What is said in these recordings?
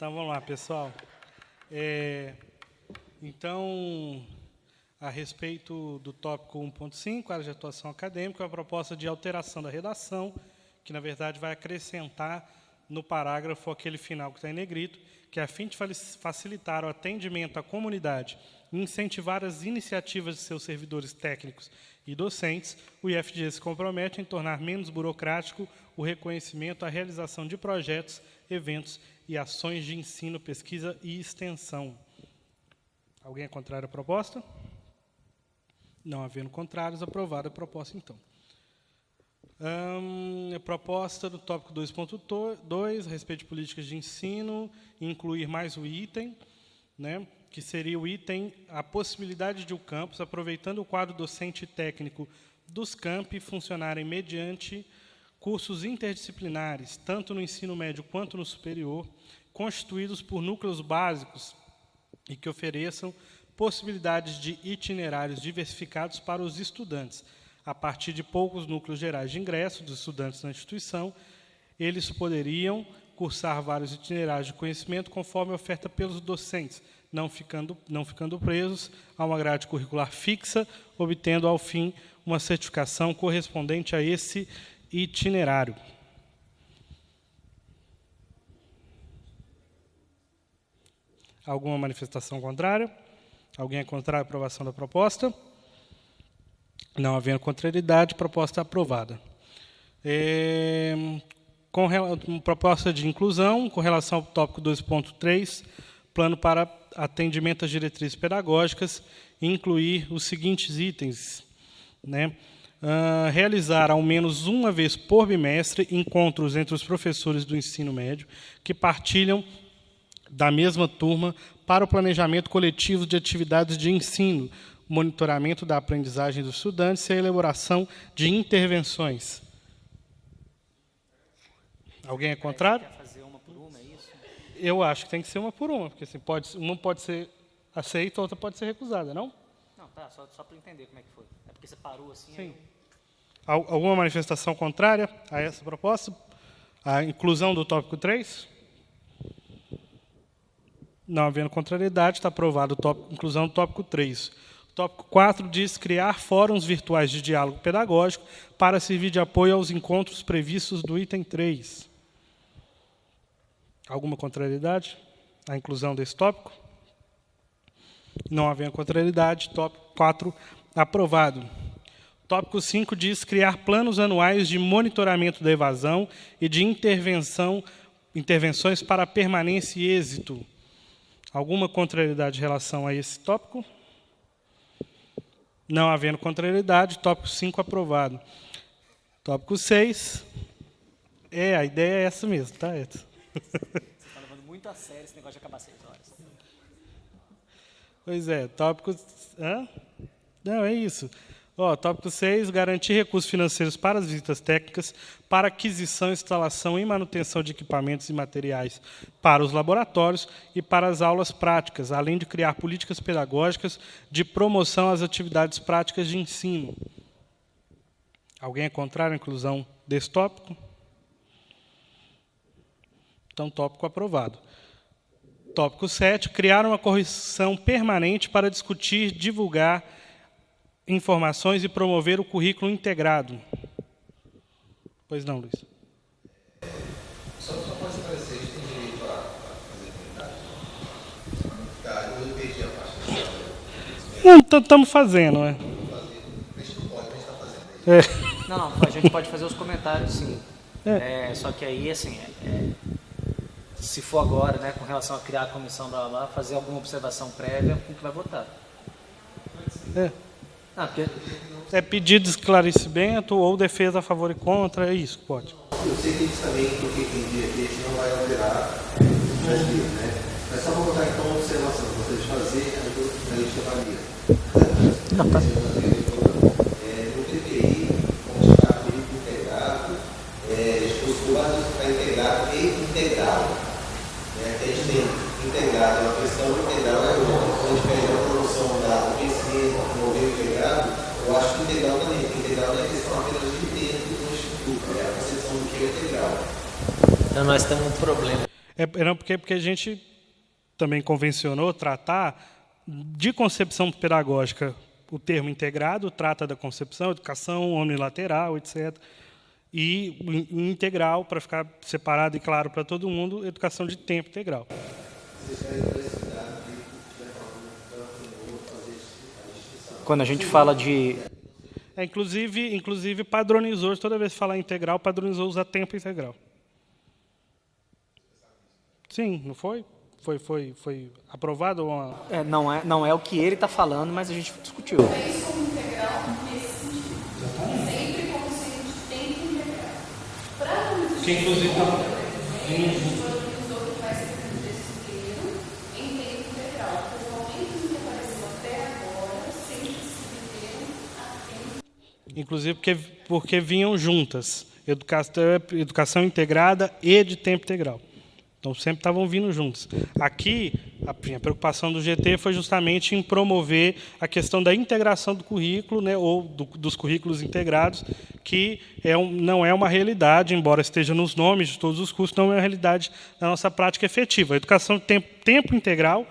Então, vamos lá, pessoal. Então, a respeito do tópico 1.5, área de atuação acadêmica, a proposta de alteração da redação, que, na verdade, vai acrescentar no parágrafo aquele final que está em negrito, que, a fim de facilitar o atendimento à comunidade e incentivar as iniciativas de seus servidores técnicos e docentes, o IFG se compromete em tornar menos burocrático o reconhecimento, a realização de projetos, eventos e ações de ensino, pesquisa e extensão. Alguém é contrário à proposta? Não havendo contrários, aprovada a proposta, então. A proposta do tópico 2.2, a respeito de políticas de ensino, incluir mais o item, né, que seria o item, a possibilidade de o campus, aproveitando o quadro docente e técnico dos campi, funcionarem mediante cursos interdisciplinares, tanto no ensino médio quanto no superior, constituídos por núcleos básicos e que ofereçam possibilidades de itinerários diversificados para os estudantes. A partir de poucos núcleos gerais de ingresso dos estudantes na instituição, eles poderiam cursar vários itinerários de conhecimento conforme oferta pelos docentes, não ficando presos a uma grade curricular fixa, obtendo, ao fim, uma certificação correspondente a esse itinerário. Alguma manifestação contrária? Alguém é contrário à aprovação da proposta? Não havendo contrariedade, proposta aprovada. Proposta de inclusão, com relação ao tópico 2.3, plano para atendimento às diretrizes pedagógicas, incluir os seguintes itens, né? Realizar, ao menos uma vez por bimestre, encontros entre os professores do ensino médio que partilham da mesma turma para o planejamento coletivo de atividades de ensino, monitoramento da aprendizagem dos estudantes e a elaboração de intervenções. Alguém é contrário? Quer fazer uma por uma, é isso? Eu acho que tem que ser uma por uma, porque assim, uma pode ser aceita, a outra pode ser recusada, não? Não, tá, só para entender como é que foi. É porque você parou assim. Sim. Alguma manifestação contrária a essa proposta? A inclusão do tópico 3? Não havendo contrariedade, está aprovado a inclusão do tópico 3. O tópico 4 diz criar fóruns virtuais de diálogo pedagógico para servir de apoio aos encontros previstos do item 3. Alguma contrariedade à inclusão desse tópico? Não havendo contrariedade, tópico 4 aprovado. Tópico 5 diz criar planos anuais de monitoramento da evasão e de intervenções para permanência e êxito. Alguma contrariedade em relação a esse tópico? Não havendo contrariedade, tópico 5 aprovado. Tópico 6. A ideia é essa mesmo, tá, Edson? Você está levando muito a sério esse negócio de acabar 6 horas. Pois é, tópico... Hã? Não, é isso. Tópico 6, garantir recursos financeiros para as visitas técnicas, para aquisição, instalação e manutenção de equipamentos e materiais para os laboratórios e para as aulas práticas, além de criar políticas pedagógicas de promoção às atividades práticas de ensino. Alguém é contrário à inclusão desse tópico? Então, tópico aprovado. Tópico 7, criar uma comissão permanente para discutir, divulgar informações e promover o currículo integrado. Pois não, Luiz? Só pode esclarecer, isso tem direito a fazer comentário? Eu perdi a parte. Não, estamos fazendo, né? A gente não pode, a gente está fazendo. Não, a gente pode fazer os comentários, sim. Só que aí, assim, se for agora, né, com relação a criar a comissão, fazer alguma observação prévia, o que vai votar. Porque... É pedido de esclarecimento ou defesa a favor e contra, é isso, pode. Eu sei que isso também, porque tem dia que a gente não vai alterar os dias, né? Mas só vou botar então uma observação que vocês fazer, a gente avalia. Não, tá. No TPI, vamos ficar currículo integrado, os quadros para integrado e integrado. A gente tem integrado, uma questão integral é outra. Quando a gente pede a promoção da conhecimento, promover o integrado, eu acho que integral também. Integral não é questão apenas de dentro do instituto, é a concepção do que é integral. Então nós temos um problema. Porque a gente também convencionou tratar de concepção pedagógica o termo integrado, trata da concepção, educação unilateral, etc. E o integral, para ficar separado e claro para todo mundo, educação de tempo integral. Quando a gente fala de... Inclusive padronizou, toda vez que falar integral, padronizou usar tempo integral. Sim, não foi? Foi aprovado? Não é o que ele está falando, mas a gente discutiu. É isso como integral nesse sentido. Sempre como sendo de tempo integral. Para o que inclusive que vai ser o texto inteiro em tempo integral. Os momentos que apareceram até agora sempre se referem a tempo. Inclusive porque vinham juntas. Educação integrada e de tempo integral. Então, sempre estavam vindo juntos. Aqui, a preocupação do GT foi justamente em promover a questão da integração do currículo, né, ou dos currículos integrados, que não é uma realidade, embora esteja nos nomes de todos os cursos, não é uma realidade da nossa prática efetiva. A educação de tempo integral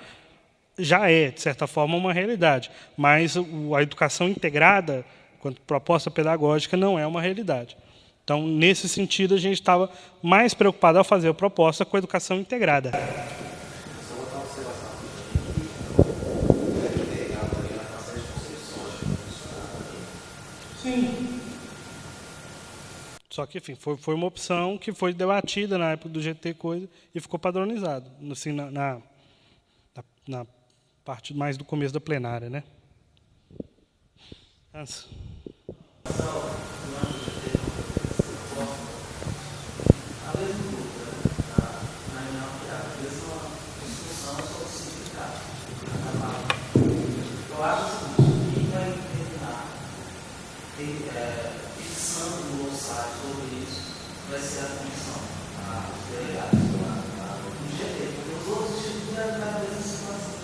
já é, de certa forma, uma realidade, mas a educação integrada, quanto proposta pedagógica, não é uma realidade. Então, nesse sentido, a gente estava mais preocupado ao fazer a proposta com a educação integrada. Sim. Só que, enfim, foi uma opção que foi debatida na época do GT coisa e ficou padronizado, assim, na parte mais do começo da plenária, né? Nossa. Eu acho o seguinte, quem vai determinar fixando o glossário sobre isso vai ser a comissão, os delegados do GT, porque os outros tipos já estão na mesma situação.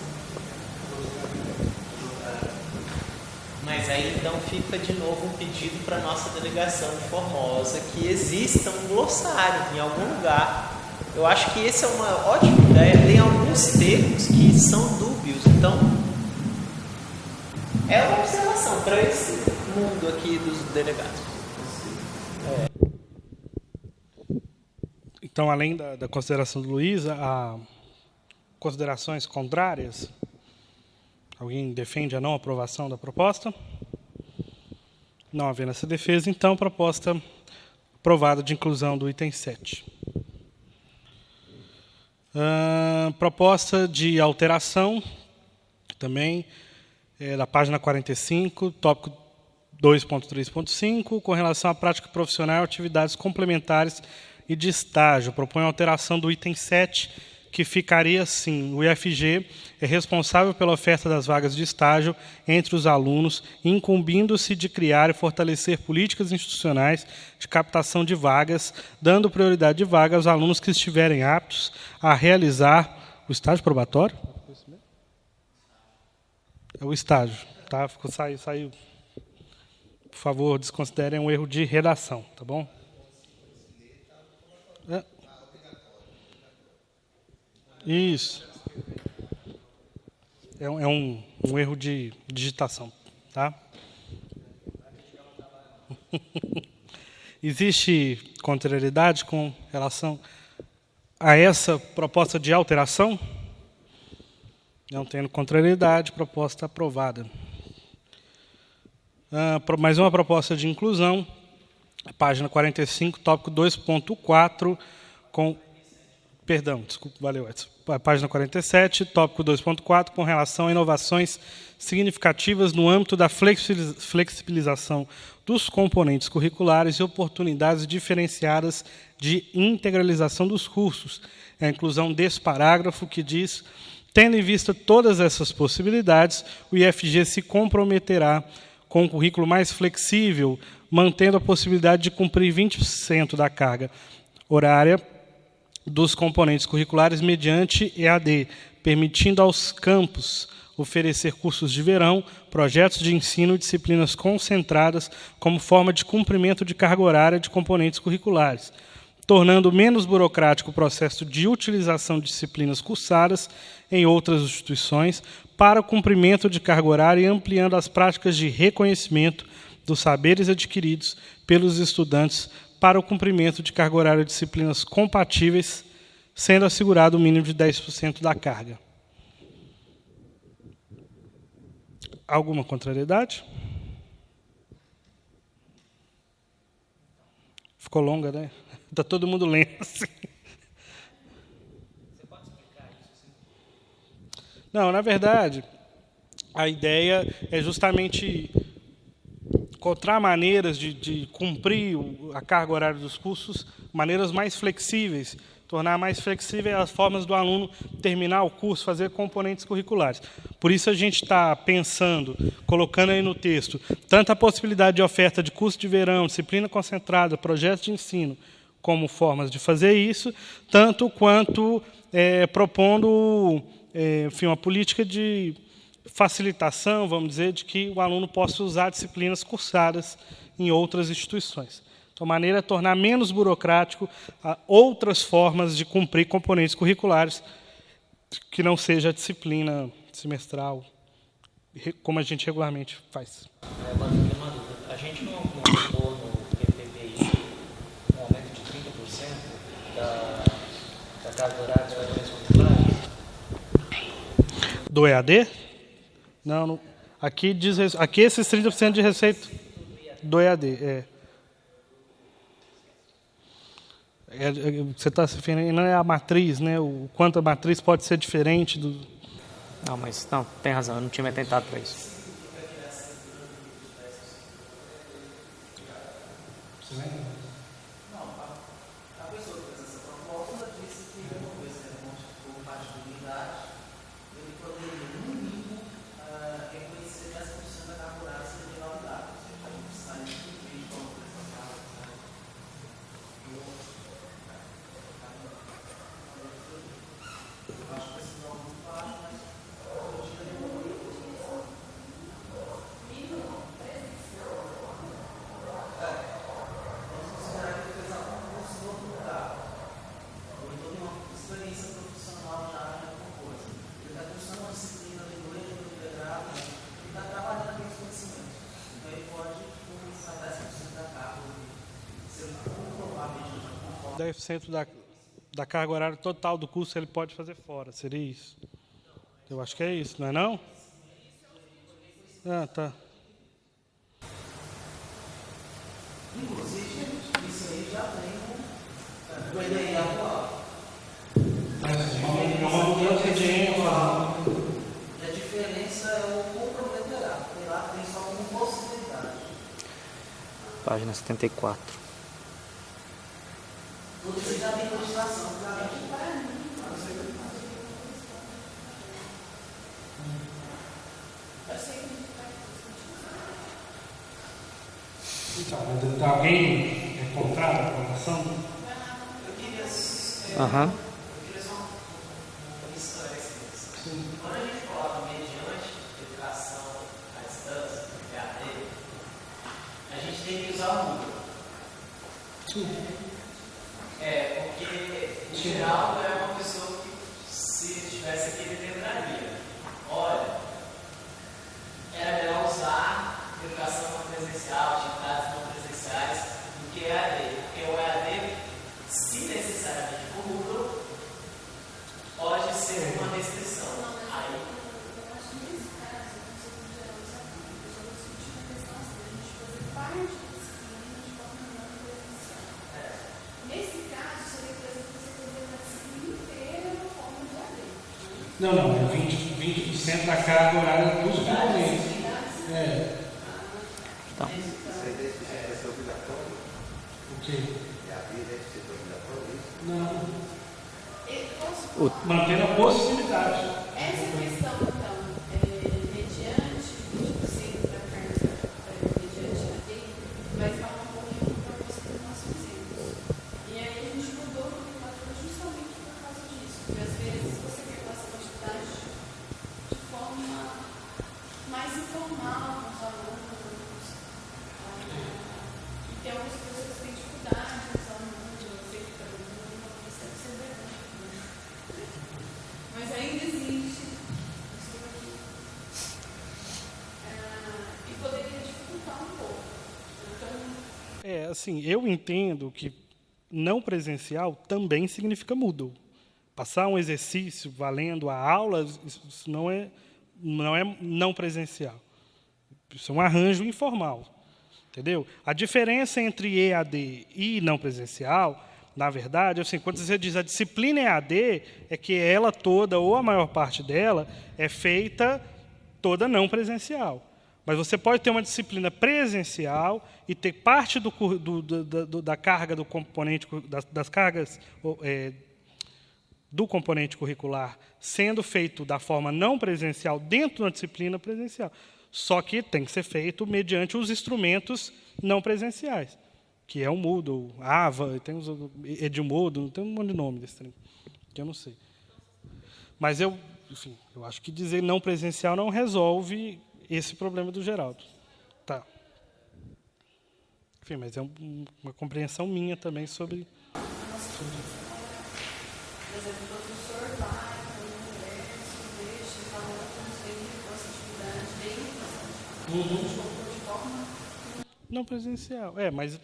Mas aí então fica de novo um pedido para a nossa delegação de Formosa que exista um glossário em algum lugar. Eu acho que essa é uma ótima ideia. Tem alguns termos que são dúbios, então é uma observação para esse mundo aqui dos delegados. Então, além da consideração do Luísa, há considerações contrárias? Alguém defende a não aprovação da proposta? Não havendo essa defesa, então, proposta aprovada de inclusão do item 7. Proposta de alteração, também, da página 45, tópico 2.3.5, com relação à prática profissional e atividades complementares e de estágio. Propõe a alteração do item 7, que ficaria assim: o IFG é responsável pela oferta das vagas de estágio entre os alunos, incumbindo-se de criar e fortalecer políticas institucionais de captação de vagas, dando prioridade de vaga aos alunos que estiverem aptos a realizar o estágio probatório? É o estágio, tá? Saiu. Por favor, desconsiderem um erro de redação, tá bom? Isso. É um erro de digitação, tá? Existe contrariedade com relação a essa proposta de alteração? Não tendo contrariedade, proposta aprovada. Mais uma proposta de inclusão, página 45, tópico 2.4, com... Perdão, desculpa, valeu, Edson. Página 47, tópico 2.4, com relação a inovações significativas no âmbito da flexibilização dos componentes curriculares e oportunidades diferenciadas de integralização dos cursos. É a inclusão desse parágrafo que diz: tendo em vista todas essas possibilidades, o IFG se comprometerá com um currículo mais flexível, mantendo a possibilidade de cumprir 20% da carga horária dos componentes curriculares mediante EAD, permitindo aos campos oferecer cursos de verão, projetos de ensino e disciplinas concentradas como forma de cumprimento de carga horária de componentes curriculares. tornando menos burocrático o processo de utilização de disciplinas cursadas em outras instituições para o cumprimento de carga horária e ampliando as práticas de reconhecimento dos saberes adquiridos pelos estudantes para o cumprimento de carga horária de disciplinas compatíveis, sendo assegurado o mínimo de 10% da carga. Alguma contrariedade? Ficou longa, né? Está todo mundo lendo assim. Você pode explicar isso? Não, na verdade, a ideia é justamente encontrar maneiras de cumprir a carga horária dos cursos, maneiras mais flexíveis, tornar mais flexíveis as formas do aluno terminar o curso, fazer componentes curriculares. Por isso a gente está pensando, colocando aí no texto, tanto a possibilidade de oferta de curso de verão, disciplina concentrada, projetos de ensino, como formas de fazer isso, tanto quanto propondo enfim, uma política de facilitação, vamos dizer, de que o aluno possa usar disciplinas cursadas em outras instituições. Então, a maneira é tornar menos burocrático outras formas de cumprir componentes curriculares que não seja a disciplina semestral, como a gente regularmente faz. Agora, eu tenho uma dúvida. A gente não botou no PPBI um aumento de 30% da carga horária dos componentes curriculares? Do EAD? Não. Aqui esses 30% de receita do EAD. Você está se referindo, não é a matriz, né? O quanto a matriz pode ser diferente do... Não, mas não, tem razão, eu não tinha me atentado para isso. Você lembra? Da carga horária total do curso ele pode fazer fora, seria isso? Eu acho que é isso, não é não? Ah, tá. Inclusive, isso aí já tem o ENEM atual. É uma mudança de ênfase. E a diferença é o comprometerá, porque lá tem só como possibilidade. Página 74. Você já tem legislação, Então, mas alguém é contrário à aprovação? Eu queria Aham. só uma esclarecimento. Quando a gente coloca mediante educação à distância, EAD, a gente tem que usar o número. Porque, em geral, é uma pessoa que, se estivesse aqui, ele lembraria. Olha, era melhor usar educação não presencial, atividades não presenciais, do que EAD. Porque o EAD, se necessariamente for lucro, pode ser uma restrição. Aí, Nesse caso, seria, por exemplo, você fazer uma disciplina inteira na forma de AD. Não, é 20% da carga horária dos componentes. Então. O quê? Não. Mantendo a possibilidade. Essa questão, então, mediante 20% da carga mediante AD, vai falar um pouquinho do propósito que nós fizemos. E aí a gente mudou o nomenclatura justamente por causa disso. Porque às vezes você quer passar uma atividade de forma mais informal com os alunos. E tem algumas pessoas que têm dificuldade, os alunos, você que assim, eu entendo que não presencial também significa Moodle. Passar um exercício valendo a aula, isso não é não presencial. Isso é um arranjo informal. Entendeu? A diferença entre EAD e não presencial, na verdade, assim, quando você diz a disciplina EAD, é que ela toda, ou a maior parte dela, é feita toda não presencial. Mas você pode ter uma disciplina presencial e ter parte da carga do componente, das cargas do componente curricular sendo feito da forma não presencial dentro da disciplina presencial. Só que tem que ser feito mediante os instrumentos não presenciais, que é o Moodle, Ava, tem os Edmodo, tem um monte de nome desse trem, que eu não sei. Mas eu acho que dizer não presencial não resolve esse problema do Geraldo. Tá. Enfim, mas é uma compreensão minha também sobre... Por exemplo, o professor vai para o universo, deixa falando como se ele fosse estudante dentro de forma... Não presencial. Mas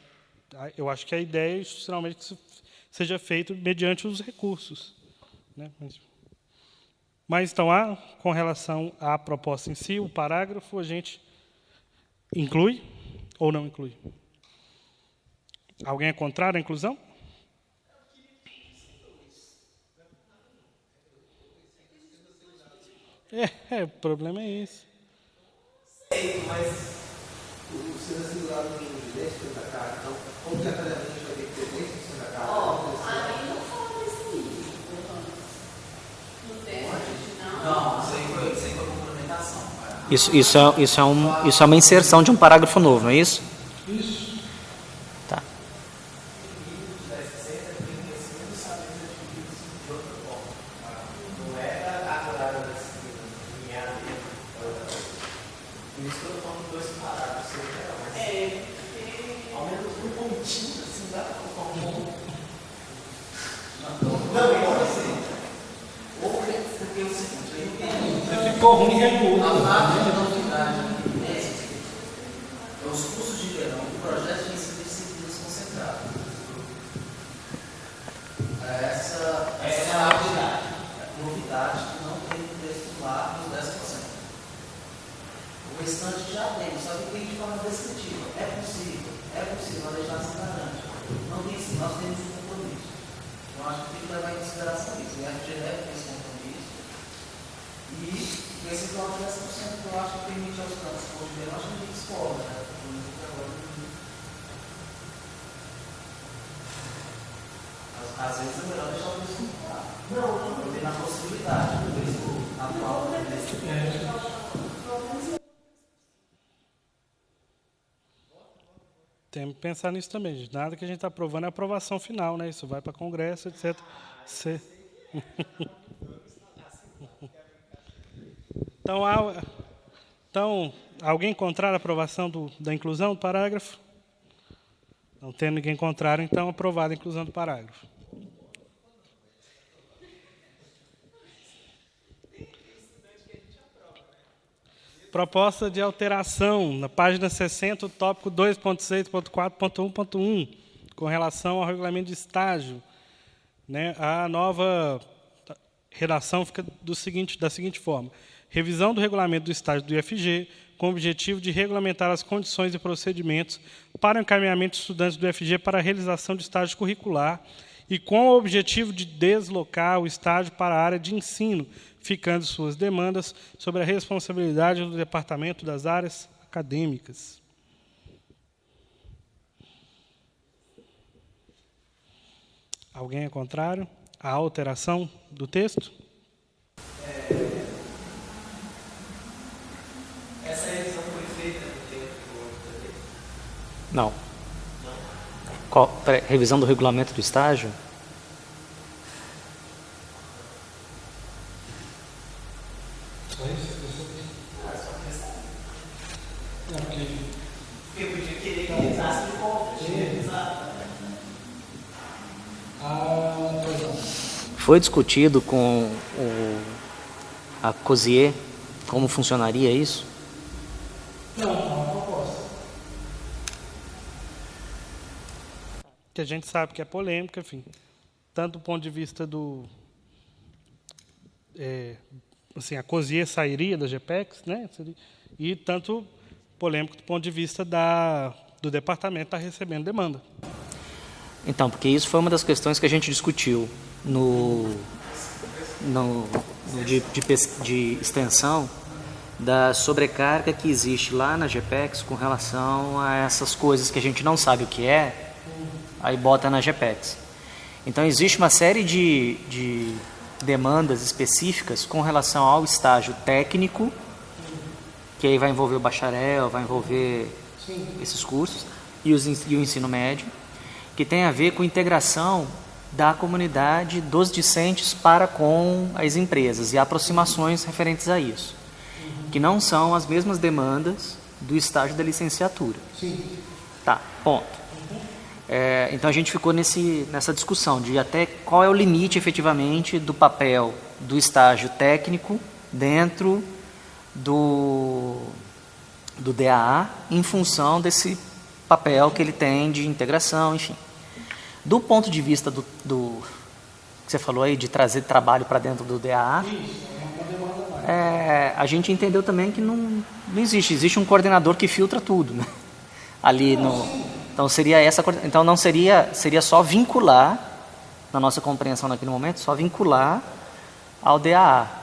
eu acho que a ideia é institucionalmente que isso seja feito mediante os recursos. Né? Mas, então, com relação à proposta em si, o parágrafo a gente inclui ou não inclui? Alguém é contrário à inclusão? O problema é esse. Mas o ser singular no mínimo de 10% da carga, então, obrigatoriamente vai ter que ter 10% da carga. Aí não fala desse nível, no teste original. Não, isso aí foi complementação. Isso é uma inserção de um parágrafo novo, não é isso? Isso. Tá. Ficou ruim, remuda. A parte de novidade é os cursos de verão do projeto de ensino de disciplinas concentradas. Essa é a novidade que não tem no texto lá dos 10%. O restante já tem, só que tem de forma descritiva. É possível, a legislação garante. Não tem sim, nós temos um compromisso. Então, acho que tem que levar em consideração isso. O FGV tem esse compromisso. E esse plano de 10% que eu acho que permite aos campos de verão, acho que a gente discorda, né? Às vezes é melhor deixar o texto claro. Não, porque na possibilidade do texto atual. Tem que pensar nisso também, gente. Nada que a gente está aprovando é a aprovação final, né? Isso vai para Congresso, etc. Então, alguém contrário à aprovação da inclusão do parágrafo? Não tendo ninguém contrário, então, aprovada a inclusão do parágrafo. Proposta de alteração, na página 60, o tópico 2.6.4.1.1, com relação ao regulamento de estágio. Né? A nova redação fica da seguinte forma. Revisão do regulamento do estágio do IFG, com o objetivo de regulamentar as condições e procedimentos para o encaminhamento de estudantes do IFG para a realização de estágio curricular e com o objetivo de deslocar o estágio para a área de ensino, ficando suas demandas sobre a responsabilidade do Departamento das Áreas Acadêmicas. Alguém é contrário à alteração do texto? Essa revisão foi feita no tempo do TD? Não. Revisão do regulamento do estágio? Porque podia querer que revisasse de volta, tinha revisado. Foi discutido com a COSIE como funcionaria isso? Não, é uma proposta. que a gente sabe que é polêmica, enfim, tanto do ponto de vista do... assim, a COSIE sairia da GPEX, né? E tanto polêmico do ponto de vista do departamento estar recebendo demanda. Então, porque isso foi uma das questões que a gente discutiu de extensão, da sobrecarga que existe lá na GPEX com relação a essas coisas que a gente não sabe o que é, aí bota na GPEX. Então, existe uma série de demandas específicas com relação ao estágio técnico, que aí vai envolver o bacharel, vai envolver esses cursos, e o ensino médio, que tem a ver com a integração da comunidade dos discentes para com as empresas e aproximações referentes a isso, que não são as mesmas demandas do estágio da licenciatura. Sim. Tá, ponto. Então a gente ficou nessa discussão de até qual é o limite efetivamente do papel do estágio técnico dentro do DAA em função desse papel que ele tem de integração, enfim. Do ponto de vista do que você falou aí, de trazer trabalho para dentro do DAA, a gente entendeu também que não existe um coordenador que filtra tudo, né? Ali então seria só vincular, na nossa compreensão naquele momento, só vincular ao DAA.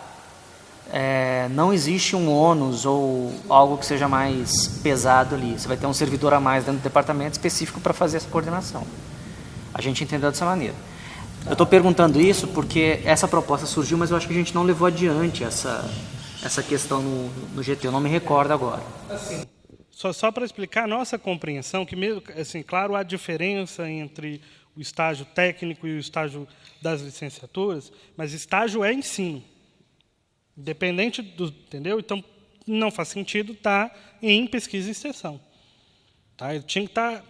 Não existe um ônus ou algo que seja mais pesado ali. Você vai ter um servidor a mais dentro do departamento específico para fazer essa coordenação. A gente entendeu dessa maneira. Eu estou perguntando isso porque essa proposta surgiu, mas eu acho que a gente não levou adiante essa questão no GT. Eu não me recordo agora. Assim, só para explicar a nossa compreensão, que mesmo, assim, claro, há diferença entre o estágio técnico e o estágio das licenciaturas, mas estágio é ensino. Independente do... Entendeu? Então, não faz sentido estar em pesquisa e extensão. Tá? Ele tinha que estar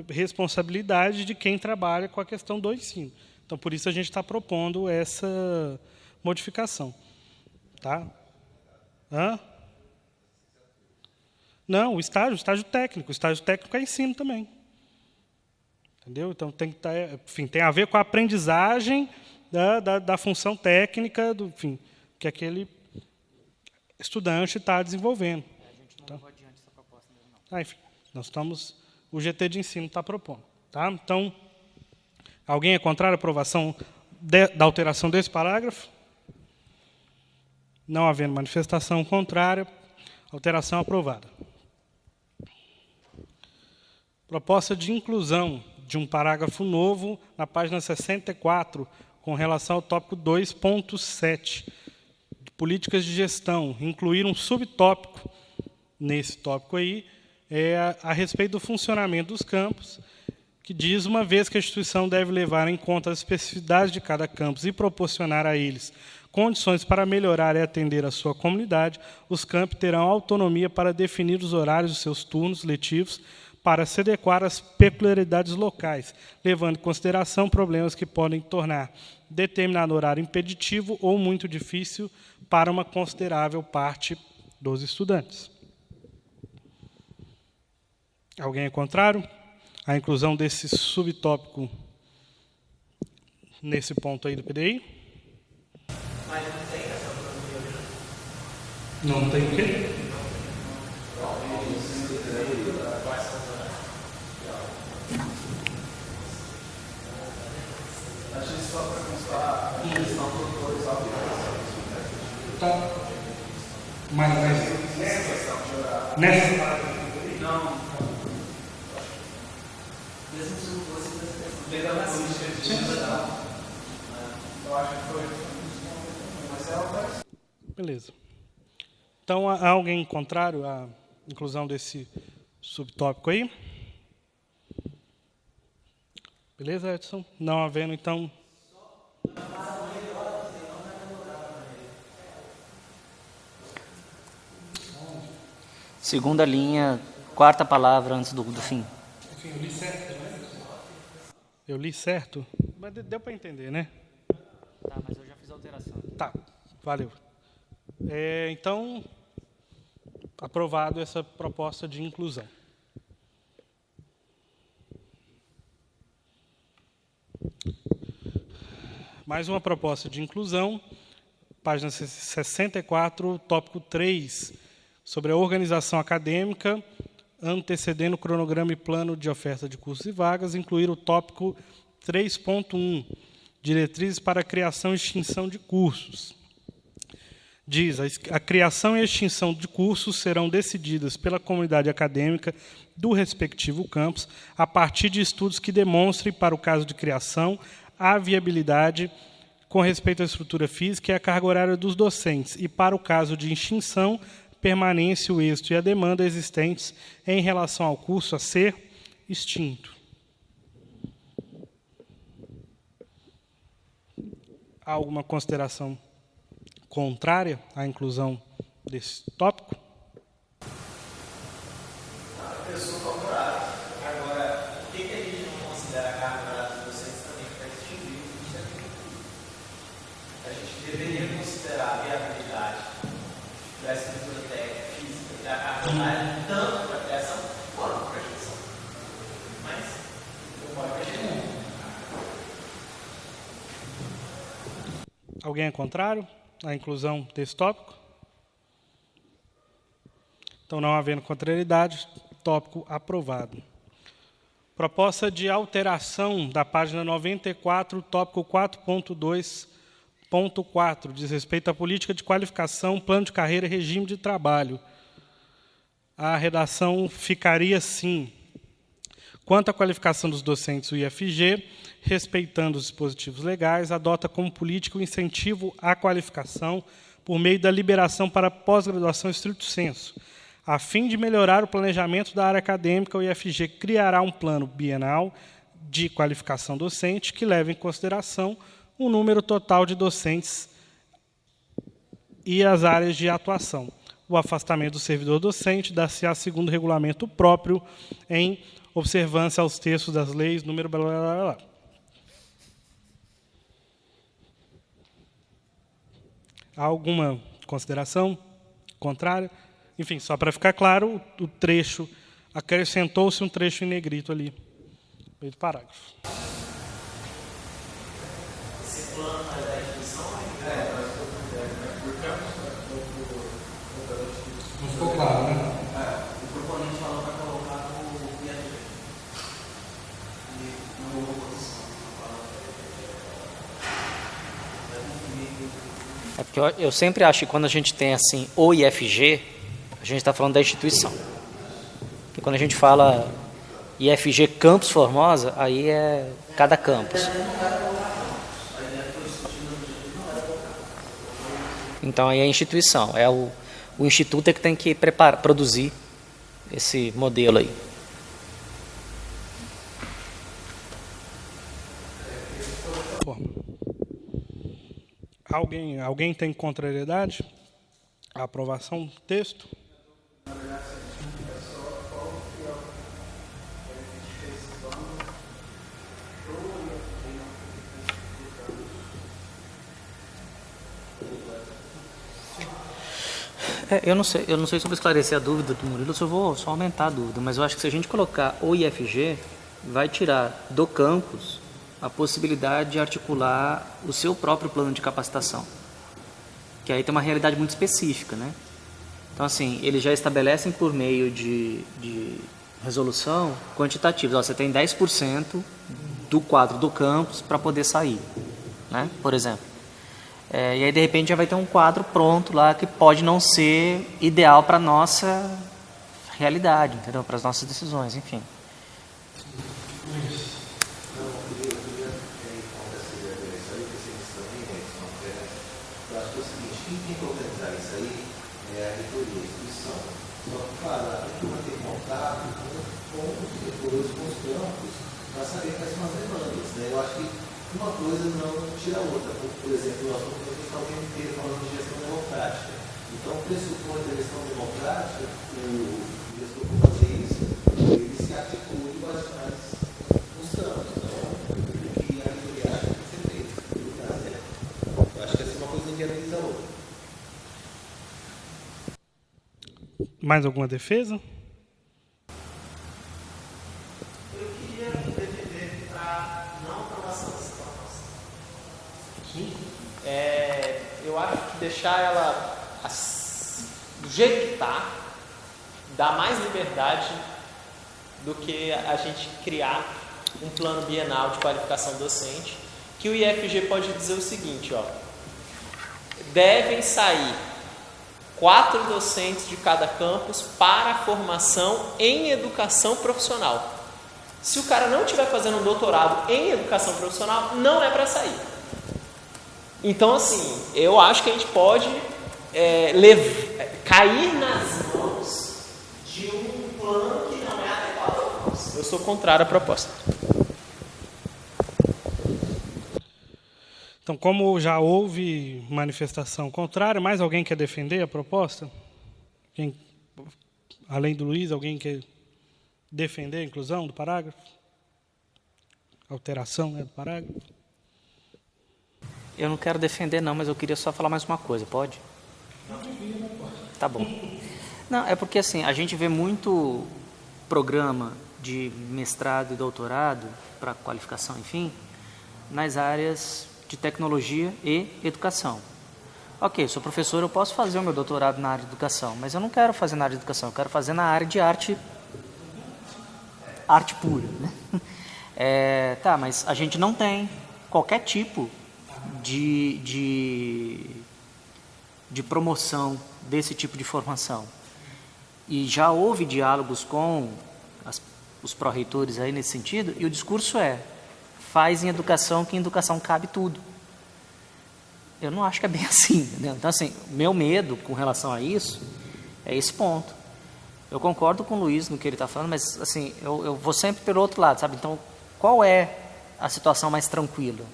responsabilidade de quem trabalha com a questão do ensino. Então, por isso a gente está propondo essa modificação. Tá? Hã? Não, o estágio técnico. O estágio técnico é ensino também. Entendeu? Então, tem a ver com a aprendizagem da função técnica, que aquele estudante está desenvolvendo. A gente não levou adiante essa proposta mesmo, não. Enfim, o GT de ensino está propondo. Tá? Então, alguém é contrário à aprovação da alteração desse parágrafo? Não havendo manifestação contrária, alteração aprovada. Proposta de inclusão de um parágrafo novo na página 64, com relação ao tópico 2.7, de políticas de gestão. Incluir um subtópico nesse tópico aí, a respeito do funcionamento dos campos, que diz, uma vez que a instituição deve levar em conta as especificidades de cada campus e proporcionar a eles condições para melhorar e atender a sua comunidade, os campi terão autonomia para definir os horários dos seus turnos letivos para se adequar às peculiaridades locais, levando em consideração problemas que podem tornar determinado horário impeditivo ou muito difícil para uma considerável parte dos estudantes. Alguém é contrário à inclusão desse subtópico nesse ponto aí do PDI? Mas não tem essa autonomia. Não tem o quê? Achei só para constar a questão dos dois alterações. Tá. Mas nessa? Não. Mesmo se não fosse dentro da política, eu acho que foi. Mas é alteração. Beleza. Então, há alguém contrário à inclusão desse subtópico aí? Beleza, Edson? Não havendo, então... Segunda linha, quarta palavra antes do fim. Enfim, eu li certo, né? Eu li certo? Mas deu para entender, né? Tá, mas eu já fiz a alteração. Tá, valeu. Então, aprovado essa proposta de inclusão. Mais uma proposta de inclusão, página 64, tópico 3, sobre a organização acadêmica, antecedendo o cronograma e plano de oferta de cursos e vagas, incluir o tópico 3.1, diretrizes para a criação e extinção de cursos. Diz, a criação e a extinção de cursos serão decididas pela comunidade acadêmica do respectivo campus, a partir de estudos que demonstrem, para o caso de criação, a viabilidade com respeito à estrutura física e à carga horária dos docentes, e, para o caso de extinção, permanência, o êxito e a demanda existentes em relação ao curso a ser extinto. Há alguma consideração contrária à inclusão desse tópico? Eu sou favorável. Agora, por que a gente não considera a carga horária dos docentes também para extinguir o curso de agricultura? A gente deveria considerar a viabilidade da estrutura técnica, física e da carga horária tanto para a criação quanto para a gestão. Mas, não pode mexer. Alguém é contrário à inclusão desse tópico? Então, não havendo contrariedade, tópico aprovado. Proposta de alteração da página 94, tópico 4.2.4, diz respeito à política de qualificação, plano de carreira e regime de trabalho. A redação ficaria assim: quanto à qualificação dos docentes, o IFG, respeitando os dispositivos legais, adota como política o incentivo à qualificação por meio da liberação para pós-graduação estricto sensu. A fim de melhorar o planejamento da área acadêmica, o IFG criará um plano bienal de qualificação docente que leve em consideração o número total de docentes e as áreas de atuação. O afastamento do servidor docente dá-se-á segundo regulamento próprio, em observância aos textos das leis, número... Blá, blá, blá, blá. Há alguma consideração contrária? Enfim, só para ficar claro, o trecho, acrescentou-se um trecho em negrito ali, no meio do parágrafo. Esse plano da instituição Não ficou claro, né? O proponente falou para colocar o IFG. E não houve oposição. É porque eu sempre acho que quando a gente tem assim o IFG, a gente está falando da instituição. Porque quando a gente fala IFG Campus Formosa, aí é cada campus. Então aí é a instituição, é o instituto é que tem que produzir esse modelo aí. Bom. Alguém tem contrariedade à aprovação do texto? Eu não sei sobre esclarecer a dúvida do Murilo, eu vou só aumentar a dúvida, mas eu acho que se a gente colocar o IFG, vai tirar do campus a possibilidade de articular o seu próprio plano de capacitação, que aí tem uma realidade muito específica, né? Então, assim, eles já estabelecem por meio de resolução quantitativos. Ó, você tem 10% do quadro do campus para poder sair, né? Por exemplo. E aí, de repente, já vai ter um quadro pronto lá que pode não ser ideal para a nossa realidade, entendeu? Para as nossas decisões, enfim. Eu acho que é o seguinte, quem tem que organizar isso aí é a reitoria, a instituição. Só que, claro, ela tem que manter contato com os diretores, com os campos, para saber quais são as demandas, né? Eu acho que uma coisa não tira a outra. Por exemplo, nós vamos ter o tempo inteiro falando de gestão democrática. Então, pressupõe da gestão democrática, o gestor for fazer isso, ele se articule com as os campos. Então, o que a reitoria acha que tem que ser feito. Eu acho que essa é uma coisa que inviabiliza a outra. Mais alguma defesa? Eu acho que deixar ela do jeito que está dá mais liberdade do que a gente criar um plano bienal de qualificação docente, que o IFG pode dizer o seguinte, ó, devem sair 4 docentes de cada campus para a formação em educação profissional. Se o cara não estiver fazendo um doutorado em educação profissional, não é para sair. Então, assim, eu acho que a gente pode cair nas mãos de um plano que não é adequado a nós. Eu sou contrário à proposta. Então, como já houve manifestação contrária, mais alguém quer defender a proposta? Além do Luiz, alguém quer defender a inclusão do parágrafo? Alteração, né, do parágrafo? Eu não quero defender, não, mas eu queria só falar mais uma coisa, pode? Tá bom. Não, é porque assim, a gente vê muito programa de mestrado e doutorado, para qualificação, enfim, nas áreas de tecnologia e educação. Ok, sou professor, eu posso fazer o meu doutorado na área de educação, mas eu não quero fazer na área de educação, eu quero fazer na área de arte pura, né? Tá, mas a gente não tem qualquer tipo de promoção desse tipo de formação. E já houve diálogos com os pró-reitores aí nesse sentido, e o discurso faz em educação, que em educação cabe tudo. Eu não acho que é bem assim, entendeu? Então, assim, meu medo com relação a isso é esse ponto. Eu concordo com o Luiz no que ele está falando, mas, assim, eu vou sempre pelo outro lado, sabe? Então, qual é a situação mais tranquila?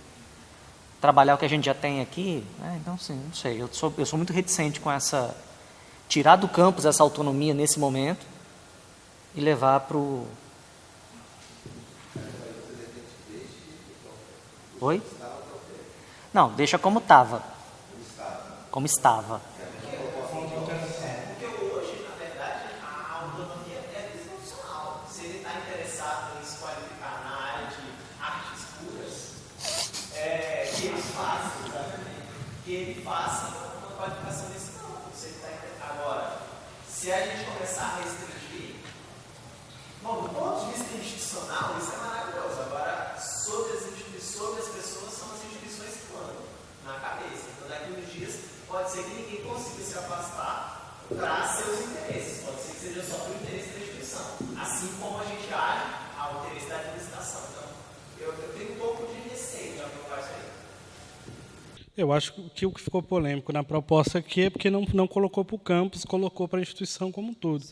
Trabalhar o que a gente já tem aqui? Então, assim, não sei. Eu sou muito reticente com essa... Tirar do campus essa autonomia nesse momento e levar para o... Oi? Não, deixa como estava. Como estava. Porque hoje, na verdade, a autonomia é profissional. Se ele está interessado em se qualificar na área de artes puras, que ele faça uma qualificação nesse campo. Agora, se a gente começar a restringir, bom, do ponto de vista institucional, isso é maravilhoso. Agora, sobre as pessoas, são as instituições que mandam na cabeça. Então, daqui uns dias, pode ser que ninguém consiga se afastar para seus interesses. Pode ser que seja só para o interesse da instituição. Assim como a gente age ao interesse da administração. Então, eu tenho um pouco de receio de aprovar isso aí. Eu acho que o que ficou polêmico na proposta aqui é porque não colocou para o campus, colocou para a instituição como um todo.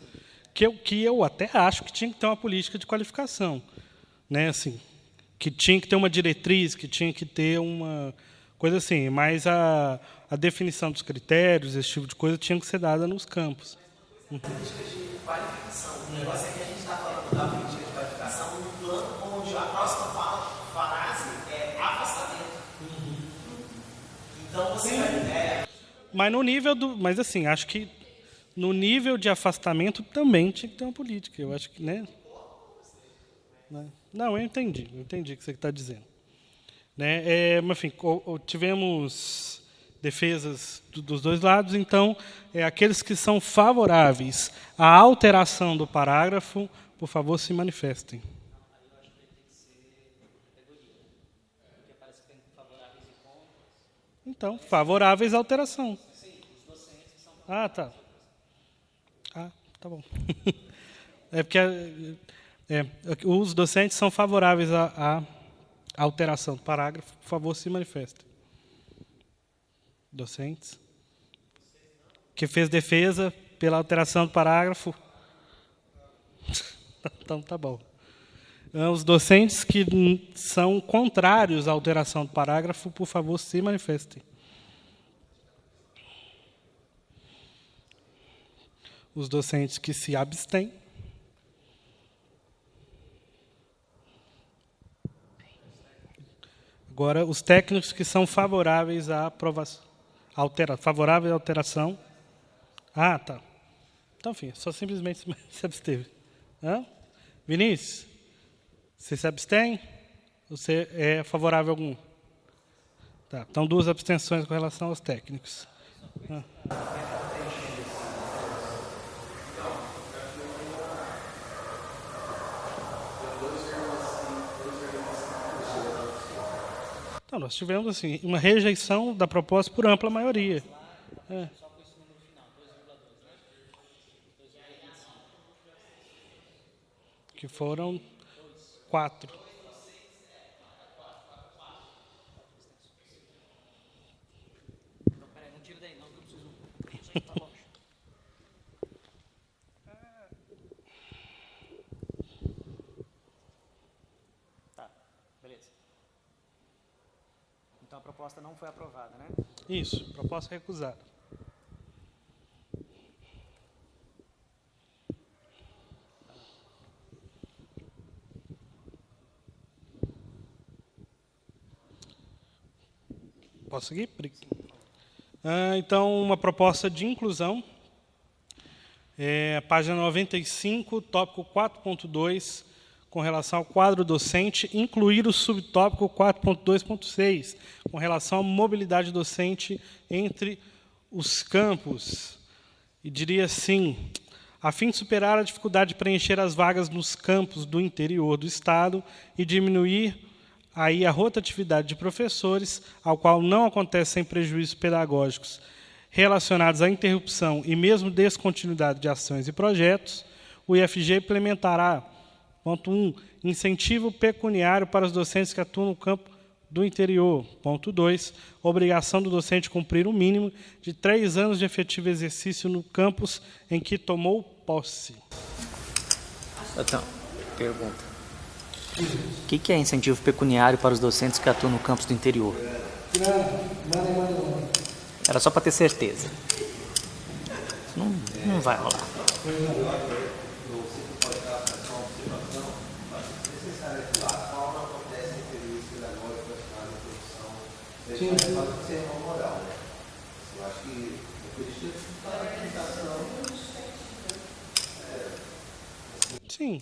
Que eu até acho que tinha que ter uma política de qualificação, né? Assim, que tinha que ter uma diretriz, que tinha que ter uma coisa assim, mas a definição dos critérios, esse tipo de coisa, tinha que ser dada nos campos. Política de qualificação. O negócio é que a gente está falando da política de qualificação num plano onde a próxima frase é afastamento. Então você vai... Mas no nível do... Mas assim, acho que no nível de afastamento também tinha que ter uma política. Eu acho que, né? Não, eu entendi o que você está dizendo. Né? Mas, enfim, tivemos defesas dos dois lados, então, aqueles que são favoráveis à alteração do parágrafo, por favor, se manifestem. Então, favoráveis à alteração. Ah, tá. Ah, tá bom. É porque os docentes são favoráveis à alteração do parágrafo. Por favor, se manifestem. Docentes. Que fez defesa pela alteração do parágrafo. Então, tá bom. Os docentes que são contrários à alteração do parágrafo, por favor, se manifestem. Os docentes que se abstêm. Agora, os técnicos que são favoráveis à aprovação. Favorável à alteração. Ah, tá. Então, enfim, só simplesmente se absteve. Vinícius, você se abstém? Você é favorável a algum? Tá, então 2 abstenções com relação aos técnicos. Então, nós tivemos assim, uma rejeição da proposta por ampla maioria. É. Que foram 4. Tá, beleza. Então a proposta não foi aprovada, né? Isso, proposta recusada. Posso seguir? Então, uma proposta de inclusão. Página 95, tópico 4.2, com relação ao quadro docente, incluir o subtópico 4.2.6, com relação à mobilidade docente entre os campos. E diria assim, a fim de superar a dificuldade de preencher as vagas nos campos do interior do Estado e diminuir aí a rotatividade de professores, ao qual não acontecem prejuízos pedagógicos relacionados à interrupção e mesmo descontinuidade de ações e projetos, o IFG implementará, ponto 1, incentivo pecuniário para os docentes que atuam no campo do interior. Ponto 2, obrigação do docente cumprir o mínimo de 3 anos de efetivo exercício no campus em que tomou posse. Então, pergunta. O que é incentivo pecuniário para os docentes que atuam no campus do interior? Era só para ter certeza. Não vai rolar. Sim,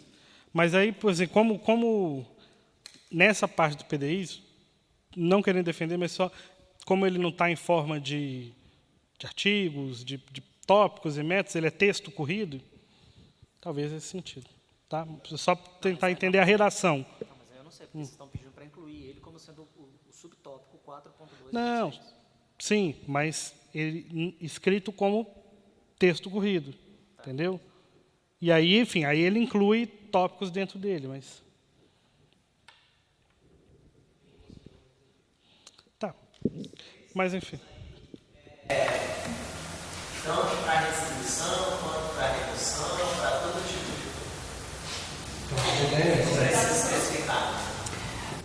mas aí, por exemplo, como nessa parte do PDI, não querendo defender, mas só como ele não está em forma de artigos, de tópicos e métodos, ele é texto corrido, talvez esse sentido. Tá? Só tentar entender a redação. Não, mas eu não sei, porque vocês estão pedindo para incluir ele como sendo o subtópico 4.2. Não, sim, mas ele escrito como texto corrido, entendeu? E aí, enfim, aí ele inclui tópicos dentro dele, mas... Tá, mas enfim. Tanto para restribuição, quanto para redução, para todo tipo de... Precisa especificar.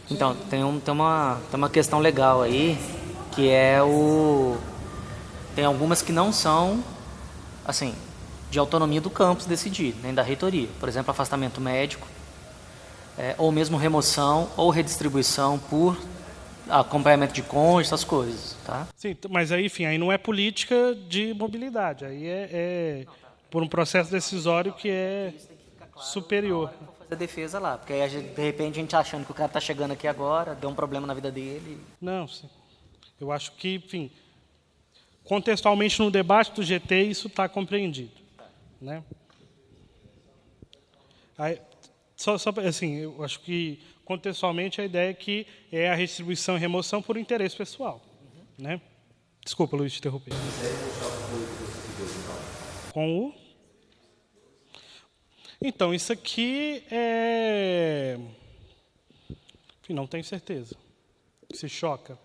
Então, tem uma questão legal aí, que é tem algumas que não são, assim, de autonomia do campus decidir, nem da reitoria. Por exemplo, afastamento médico, ou mesmo remoção ou redistribuição por acompanhamento de cônjuge, essas coisas, tá? Sim, mas aí, enfim, aí não é política de mobilidade, aí é por um processo decisório que é superior. Fazer defesa lá, porque aí, de repente, a gente achando que o cara está chegando aqui agora, deu um problema na vida dele. Não, sim. Eu acho que, enfim, contextualmente no debate do GT isso está compreendido. Né? Aí, só assim, eu acho que contextualmente a ideia é que é a redistribuição e remoção por interesse pessoal. Né? Desculpa, Luiz, te interromper. Com o... Então, isso aqui é... Enfim, não tenho certeza. Se choca.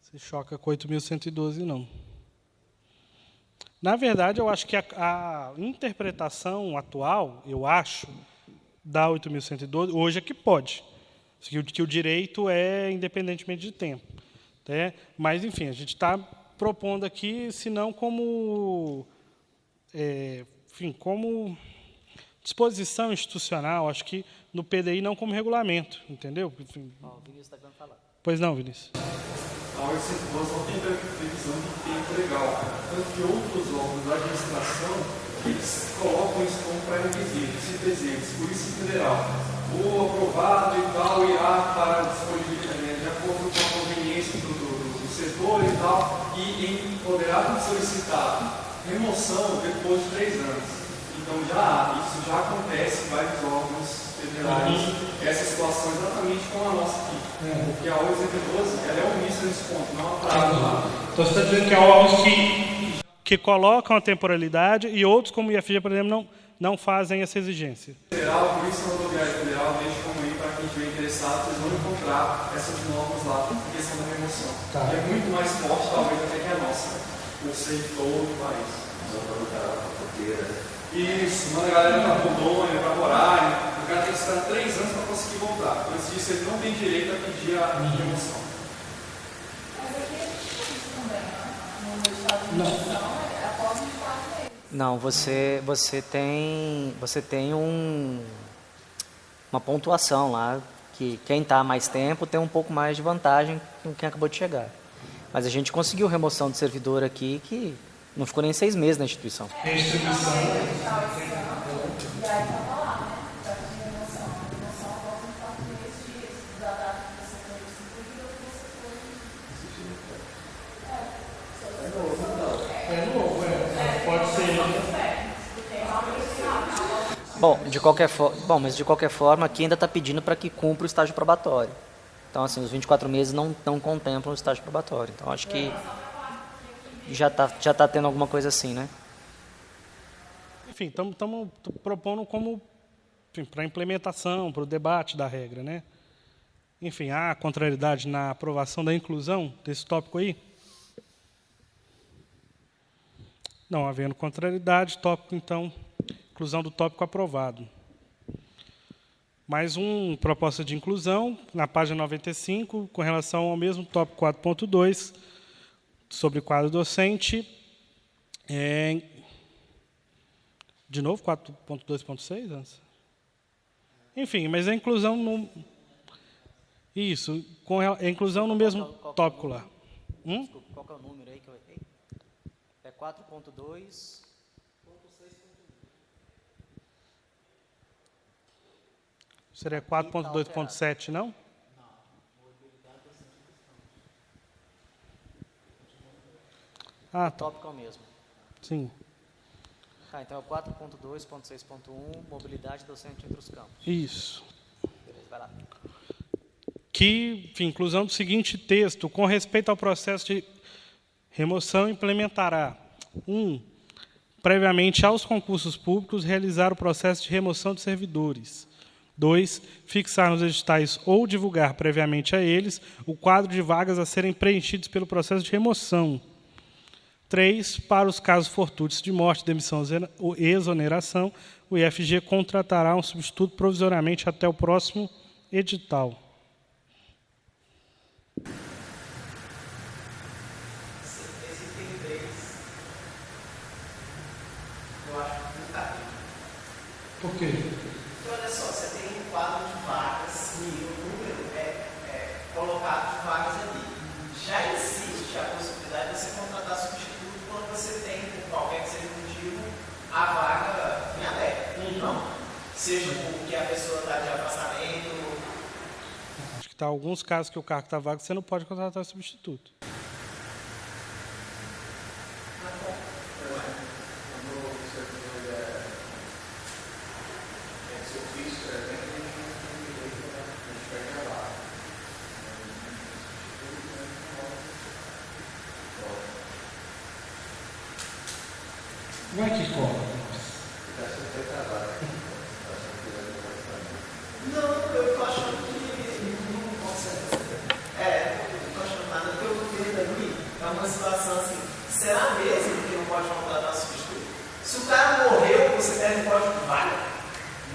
Se choca com 8.112, não. Na verdade, eu acho que a interpretação atual, eu acho, da 8.112, hoje é que pode. Que o direito é independentemente de tempo. Né? Mas, enfim, a gente está propondo aqui, se não como... enfim, como disposição institucional, acho que no PDI não como regulamento, entendeu? Enfim. O Vinícius está querendo falar. Pois não, Vinícius. A não tem previsão de tempo legal. Tanto que outros órgãos da administração eles colocam isso como pré-requisito, sempre exemplos, Polícia Federal, o aprovado e tal irá para disponibilidade, de acordo com a conveniência do setor e tal, e poderá solicitar remoção depois de 3 anos. Então isso já acontece em vários órgãos federais, essa situação é exatamente como a nossa aqui. Porque a OZ12 ela é omissa nesse ponto, não atrasa. Então você está dizendo que há órgãos que colocam a temporalidade e outros, como o IFG, por exemplo, não fazem essa exigência. Federal, Polícia Rodoviária Federal, deixa como aí para quem estiver interessado, vocês vão encontrar essas normas lá, em questão da remoção. Tá. Que é muito mais forte, talvez, até que a nossa, por ser em todo o país. Isso, manda a galera para Rondônia, para Roraima, o cara tem que esperar 3 anos para conseguir voltar. Antes disso, ele não tem direito a pedir a remoção. Mas aqui é difícil também, né? No estado de emissão, é após 24 meses. Não, você tem uma pontuação lá, que quem está mais tempo tem um pouco mais de vantagem com quem acabou de chegar. Mas a gente conseguiu remoção de servidor aqui que não ficou nem 6 meses na instituição. E aí estava lá, né? Para pedir remoção. A remoção após 24 meses da data que você foi distribuído ou que você foi. É novo, pode ser. Mas de qualquer forma, aqui ainda está pedindo para que cumpra o estágio probatório. Então, assim, os 24 meses não contemplam o estágio probatório. Então, acho que já tá tendo alguma coisa assim, né? Enfim, estamos propondo como para a implementação, para o debate da regra, né? Enfim, há contrariedade na aprovação da inclusão desse tópico aí? Não havendo contrariedade, tópico, então, inclusão do tópico aprovado. Mais uma proposta de inclusão, na página 95, com relação ao mesmo tópico 4.2, sobre quadro docente. De novo, 4.2.6, Ansa? Enfim, mas a inclusão no... Isso, com a inclusão no mesmo tópico lá. Desculpa, qual que é o número aí que eu errei? É 4.2... Seria 4.2.7, não? Ah, O tá. tópico é o mesmo. Sim. Então é o 4.2.6.1, mobilidade docente entre os campos. Isso. Beleza, vai lá. Que, enfim, inclusão do seguinte texto, com respeito ao processo de remoção, implementará: 1. Previamente aos concursos públicos, realizar o processo de remoção de servidores. 2. Fixar nos editais ou divulgar previamente a eles o quadro de vagas a serem preenchidos pelo processo de remoção. 3. Para os casos fortuitos de morte, demissão ou exoneração, o IFG contratará um substituto provisoriamente até o próximo edital. Esse item 3, eu acho que não está bem. Por quê? Então, olha só, você tem um quadro de vagas e o número é colocado de vagas ali. Já existe a possibilidade de você contratar substituto quando você tem, por qualquer que seja o motivo, a vaga em aberto. Não. Seja porque a pessoa está de afastamento. Acho que tá alguns casos que o cargo está vago, você não pode contratar substituto. Como é que cobra? Não, eu estou achando que não consegue. Eu não estou achando nada, porque eu estou vendo ali, é uma situação assim, será mesmo que não pode contratar substituto? Se o cara morreu, você perde o código de vaga?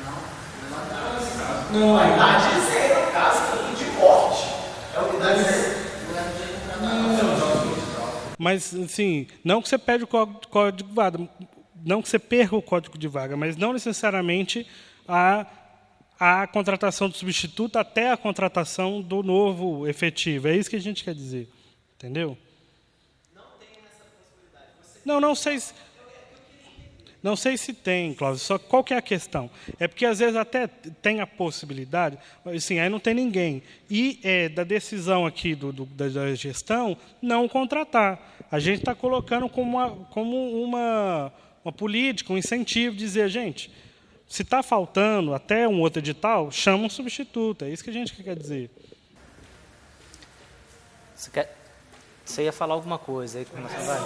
Não. Está dizendo, no caso de morte. É o que está dizendo. Mas, assim, não que você perde o código de vaga, não que você perca o código de vaga, mas não necessariamente a contratação do substituto até a contratação do novo efetivo. É isso que a gente quer dizer. Entendeu? Não tem essa possibilidade. Não sei. Não sei se tem, Cláudio, só qual que é a questão? É porque, às vezes, até tem a possibilidade, assim, aí não tem ninguém. E da decisão aqui da gestão, não contratar. A gente está colocando como uma política, um incentivo, dizer, gente, se está faltando até um outro edital, chama um substituto. É isso que a gente quer dizer. Você ia falar alguma coisa aí, como você vai?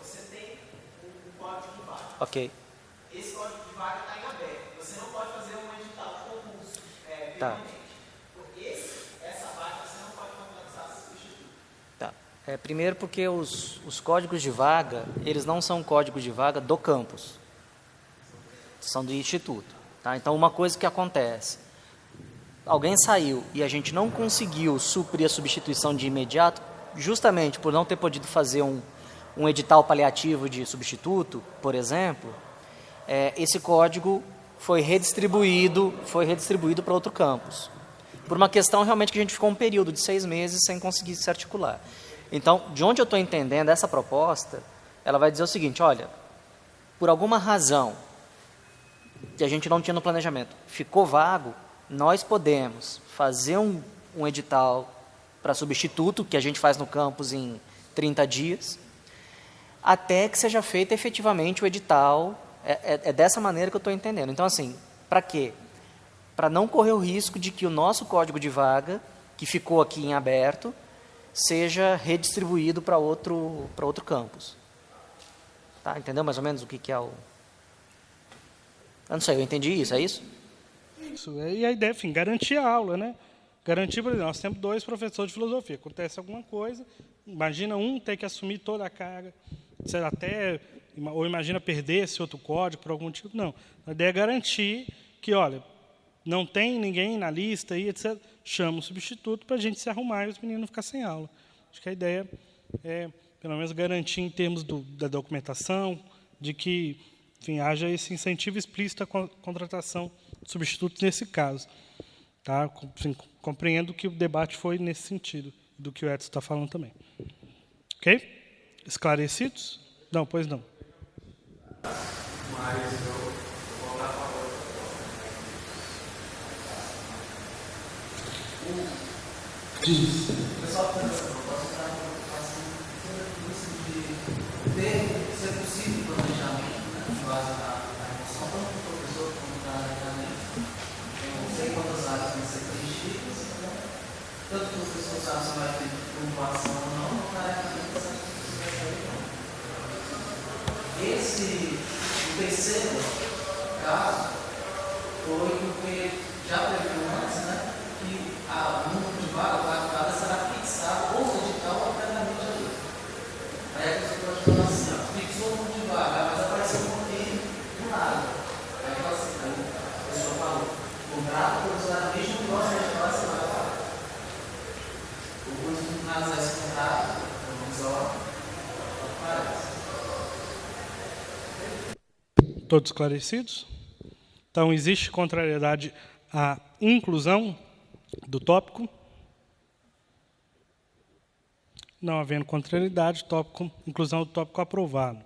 Você tem um código de vaga. Ok. Esse código de vaga está em aberto. Você não pode fazer um edital de concurso Tá. permanente. Essa vaga você não pode contratar substituto. Tá. Primeiro porque os códigos de vaga, eles não são códigos de vaga do campus. São do instituto. Tá? Então, uma coisa que acontece, alguém saiu e a gente não conseguiu suprir a substituição de imediato, justamente por não ter podido fazer um edital paliativo de substituto, por exemplo, esse código foi redistribuído para outro campus. Por uma questão realmente que a gente ficou um período de 6 meses sem conseguir se articular. Então, de onde eu estou entendendo essa proposta, ela vai dizer o seguinte, olha, por alguma razão que a gente não tinha no planejamento, ficou vago, nós podemos fazer um edital para substituto, que a gente faz no campus em 30 dias, até que seja feito efetivamente o edital. É dessa maneira que eu estou entendendo. Então, assim, para quê? Para não correr o risco de que o nosso código de vaga, que ficou aqui em aberto, seja redistribuído para outro campus. Tá? Entendeu mais ou menos o que é o... Eu não sei, eu entendi isso, é isso? Isso. E a ideia, enfim, garantir a aula, né? Garantir, por exemplo, nós temos 2 professores de filosofia. Acontece alguma coisa, imagina um ter que assumir toda a carga, ou imagina perder esse outro código por algum motivo. Não. A ideia é garantir que, olha, não tem ninguém na lista, aí, etc. Chama um substituto para a gente se arrumar e os meninos não ficar sem aula. Acho que a ideia é, pelo menos, garantir em termos da documentação, de que, enfim, haja esse incentivo explícito à contratação de substitutos nesse caso. Tá? Assim, compreendo que o debate foi nesse sentido, do que o Edson está falando também. Ok? Esclarecidos? Não, pois não. Mas eu vou voltar a falar. O pessoal está pensando, eu posso estar de ter, se é possível, planejamento, né, em base na emoção, tanto do professor como do planejamento. Eu não sei quantas áreas vão ser preenchidas, né? Tanto que o professor sabe se vai ter pontuação ou não, não está aqui essa o terceiro caso foi porque já previu antes, né, que o número de vaga será fixado ou no edital ou previamente ali. Aí a pessoa pode falar assim, fixou o número de vaga, mas apareceu um pouquinho do nada. Aí fala assim, a pessoa falou, contrato provisoriamente no próximo edital você vai falar. O curso de finalizar esse contrato, provisório, parece. Todos esclarecidos? Então, existe contrariedade à inclusão do tópico? Não havendo contrariedade, inclusão do tópico aprovado.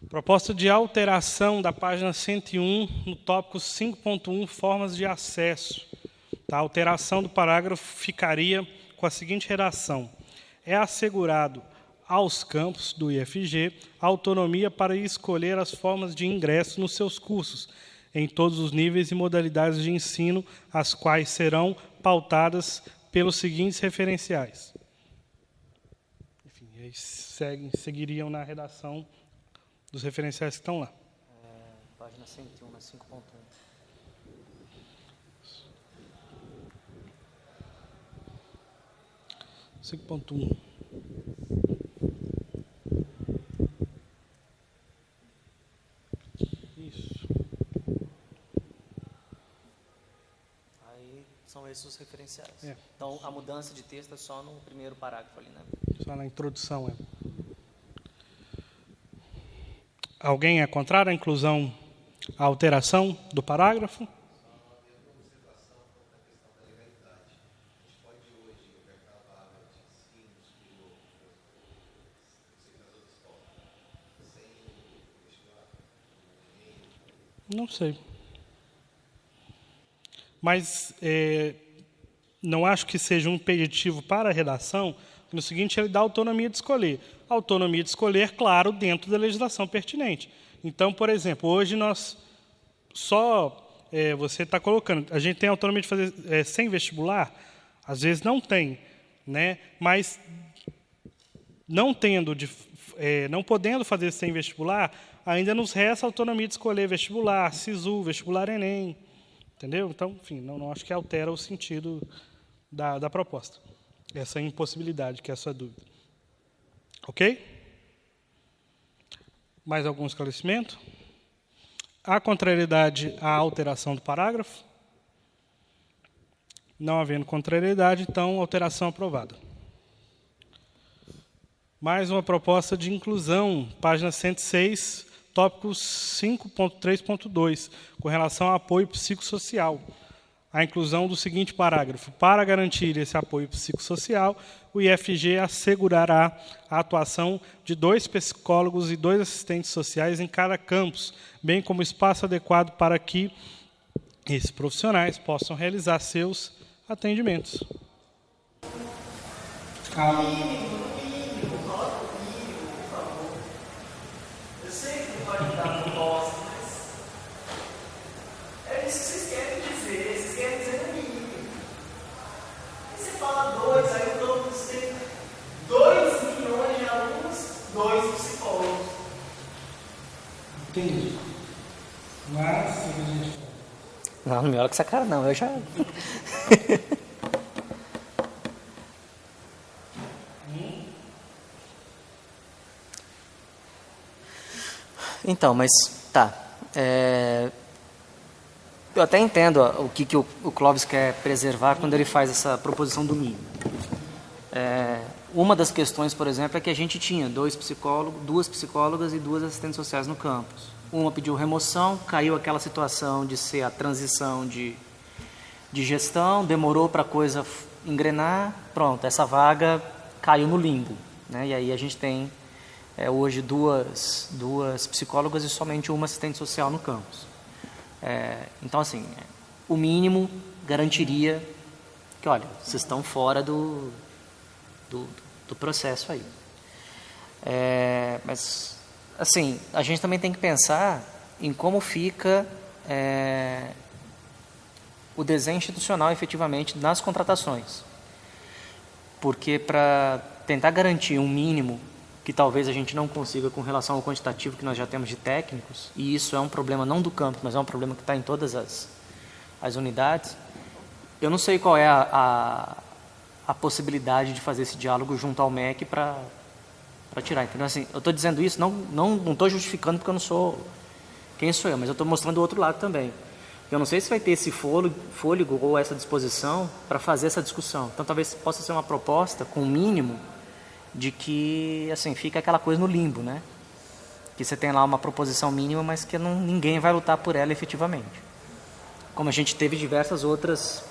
Proposta de alteração da página 101, no tópico 5.1, formas de acesso. A alteração do parágrafo ficaria com a seguinte redação. É assegurado aos campos do IFG autonomia para escolher as formas de ingresso nos seus cursos, em todos os níveis e modalidades de ensino, as quais serão pautadas pelos seguintes referenciais. Enfim, eles seguiriam na redação dos referenciais que estão lá. Página 101, 5.1. Isso. Aí são esses os referenciais. É. Então, a mudança de texto é só no primeiro parágrafo ali, né? Só na introdução. Alguém é contrário à inclusão, à alteração do parágrafo? Não sei. Mas não acho que seja um impeditivo para a redação, no seguinte, ele dá autonomia de escolher. Autonomia de escolher, claro, dentro da legislação pertinente. Então, por exemplo, hoje nós você está colocando, a gente tem autonomia de fazer sem vestibular? Às vezes não tem, né? Mas não podendo fazer sem vestibular, ainda nos resta a autonomia de escolher vestibular, SISU, vestibular Enem, entendeu? Então, enfim, não acho que altera o sentido da proposta. Essa impossibilidade, que é a sua dúvida. Ok? Mais algum esclarecimento? Há contrariedade à alteração do parágrafo? Não havendo contrariedade, então, alteração aprovada. Mais uma proposta de inclusão, página 106, tópico 5.3.2, com relação ao apoio psicossocial. A inclusão do seguinte parágrafo. Para garantir esse apoio psicossocial, o IFG assegurará a atuação de 2 psicólogos e 2 assistentes sociais em cada campus, bem como espaço adequado para que esses profissionais possam realizar seus atendimentos. Eu sei que não pode dar proposta, mas é isso que vocês querem dizer. Vocês querem dizer no mínimo. Aí você fala 2, aí o campus tem 2 milhões de alunos, 2 psicólogos. Entendi. Mas, o que a gente fala? Não me olha com essa cara, não. Eu já... Então, mas tá. Eu até entendo o que o Clóvis quer preservar quando ele faz essa proposição do mínimo. Uma das questões, por exemplo, é que a gente tinha 2 psicólogas e 2 assistentes sociais no campus. Uma pediu remoção, caiu aquela situação de ser a transição de gestão, demorou para a coisa engrenar, pronto, essa vaga caiu no limbo, né? E aí a gente tem hoje duas psicólogas e somente uma assistente social no campus. Então, assim, o mínimo garantiria que, olha, vocês estão fora do processo aí. Mas, assim, a gente também tem que pensar em como fica o desenho institucional, efetivamente, nas contratações. Porque, para tentar garantir um mínimo que talvez a gente não consiga com relação ao quantitativo que nós já temos de técnicos, e isso é um problema não do campus, mas é um problema que está em todas as unidades, eu não sei qual é a possibilidade de fazer esse diálogo junto ao MEC para tirar. Então, assim, eu estou dizendo isso, não estou justificando porque eu não sou quem sou eu, mas eu estou mostrando o outro lado também. Eu não sei se vai ter esse fôlego ou essa disposição para fazer essa discussão. Então, talvez possa ser uma proposta com o mínimo de que, assim, fica aquela coisa no limbo, né? Que você tem lá uma proposição mínima, mas que ninguém vai lutar por ela efetivamente. Como a gente teve diversas outras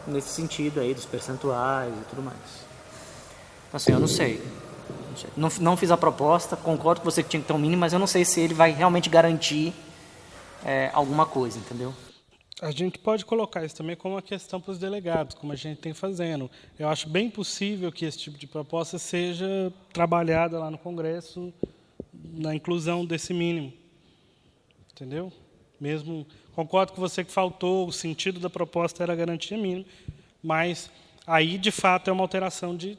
nesse sentido aí, dos percentuais e tudo mais. Então, assim, eu não sei. Não fiz a proposta, concordo com você que tinha que ter um mínimo, mas eu não sei se ele vai realmente garantir alguma coisa, entendeu? A gente pode colocar isso também como uma questão para os delegados, como a gente tem fazendo. Eu acho bem possível que esse tipo de proposta seja trabalhada lá no Congresso, na inclusão desse mínimo. Entendeu? Mesmo, concordo com você que faltou, o sentido da proposta era a garantia mínima, mas aí, de fato, é uma alteração de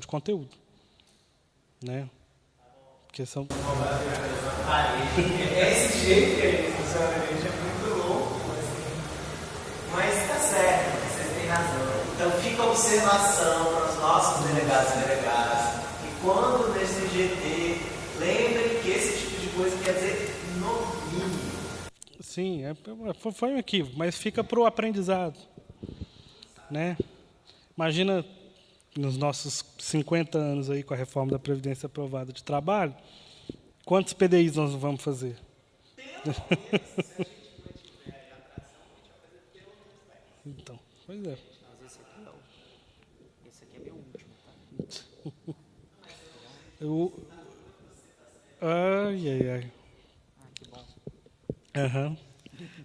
conteúdo. Né? Porque são... Esse jeito que a gente funciona, a gente é muito louco, assim. Mas tá certo, vocês têm razão. Então fica a observação para os nossos delegados e delegadas, que quando nesse GT, lembrem que esse tipo de coisa quer dizer no mínimo. Sim, foi um equívoco, mas fica para o aprendizado. Né? Imagina, nos nossos 50 anos aí com a reforma da Previdência aprovada de trabalho, quantos PDIs nós vamos fazer? Então, pois é. Esse aqui é meu último, tá? Ai. Ah, que bom. Aham.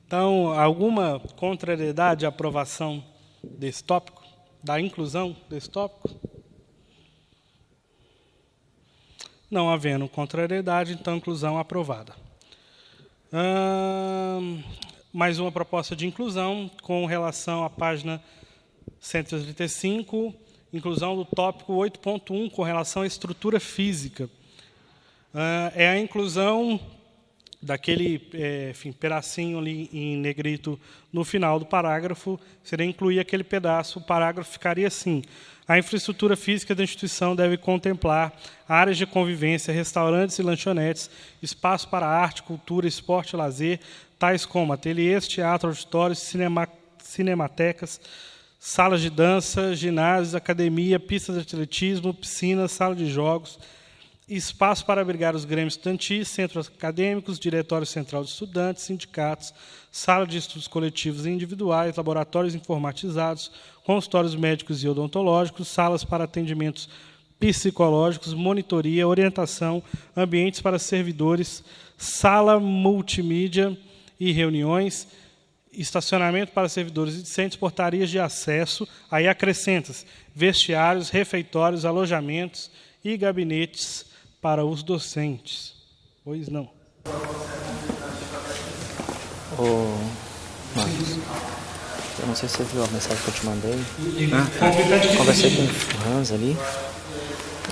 Então, alguma contrariedade à aprovação desse tópico? Da inclusão desse tópico? Não havendo contrariedade, então, inclusão aprovada. Mais uma proposta de inclusão com relação à página 135, inclusão do tópico 8.1 com relação à estrutura física. É a inclusão daquele pedacinho ali em negrito no final do parágrafo, seria incluir aquele pedaço, o parágrafo ficaria assim: a infraestrutura física da instituição deve contemplar áreas de convivência, restaurantes e lanchonetes, espaço para arte, cultura, esporte e lazer, tais como ateliês, teatro, auditórios, cinematecas, salas de dança, ginásios, academia, pistas de atletismo, piscinas, sala de jogos, espaço para abrigar os grêmios estudantis, centros acadêmicos, diretório central de estudantes, sindicatos, sala de estudos coletivos e individuais, laboratórios informatizados, consultórios médicos e odontológicos, salas para atendimentos psicológicos, monitoria, orientação, ambientes para servidores, sala multimídia e reuniões, estacionamento para servidores e discentes, portarias de acesso, aí acrescenta-se vestiários, refeitórios, alojamentos e gabinetes para os docentes. Pois não. Ô, Marcos, eu não sei se você viu a mensagem que eu te mandei. Conversei com o Hans ali.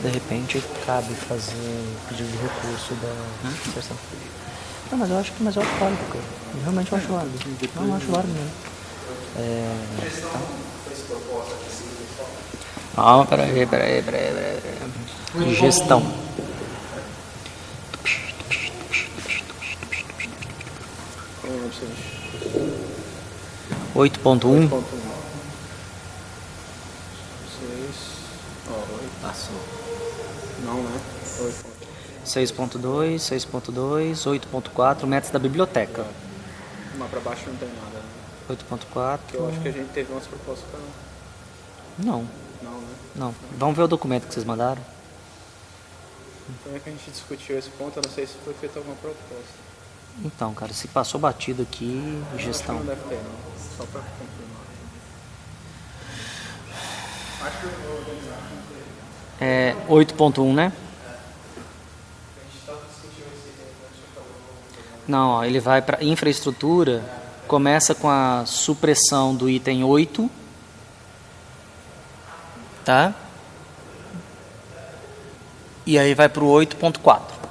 De repente, cabe fazer pedido de recurso da inserção. Não, mas eu acho válido, cara. Eu realmente acho válido. Não, eu acho válido mesmo. Tá. Peraí. Gestão. 8.1. Passou. Não, né? 6.2, 8.4, métodos da biblioteca. Mas pra baixo não tem nada, né? 8.4. Eu acho que a gente teve umas propostas pra... Não, Não, né? não. Vamos ver o documento que vocês mandaram? Como é que a gente discutiu esse ponto? Eu não sei se foi feita alguma proposta. Então, cara, se passou batido aqui, gestão. Acho que não deve ter, não. Só pra confirmar. Acho que eu vou organizar. 8.1, né? Não, ó, ele vai para infraestrutura, começa com a supressão do item 8, tá? E aí vai para o 8.4.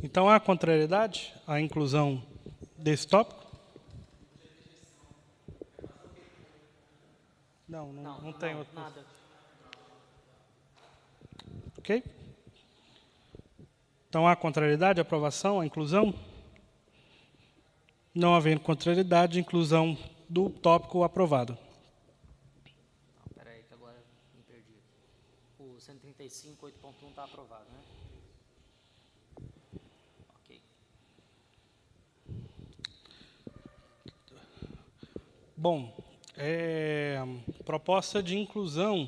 Então, há contrariedade à inclusão desse tópico? Não tem outro. Nada. Ok? Então, há contrariedade à aprovação, à inclusão? Não havendo contrariedade, inclusão do tópico aprovado. Espera aí, que agora me perdi. O 135, 8.1 está aprovado, né? Ok. Bom, proposta de inclusão,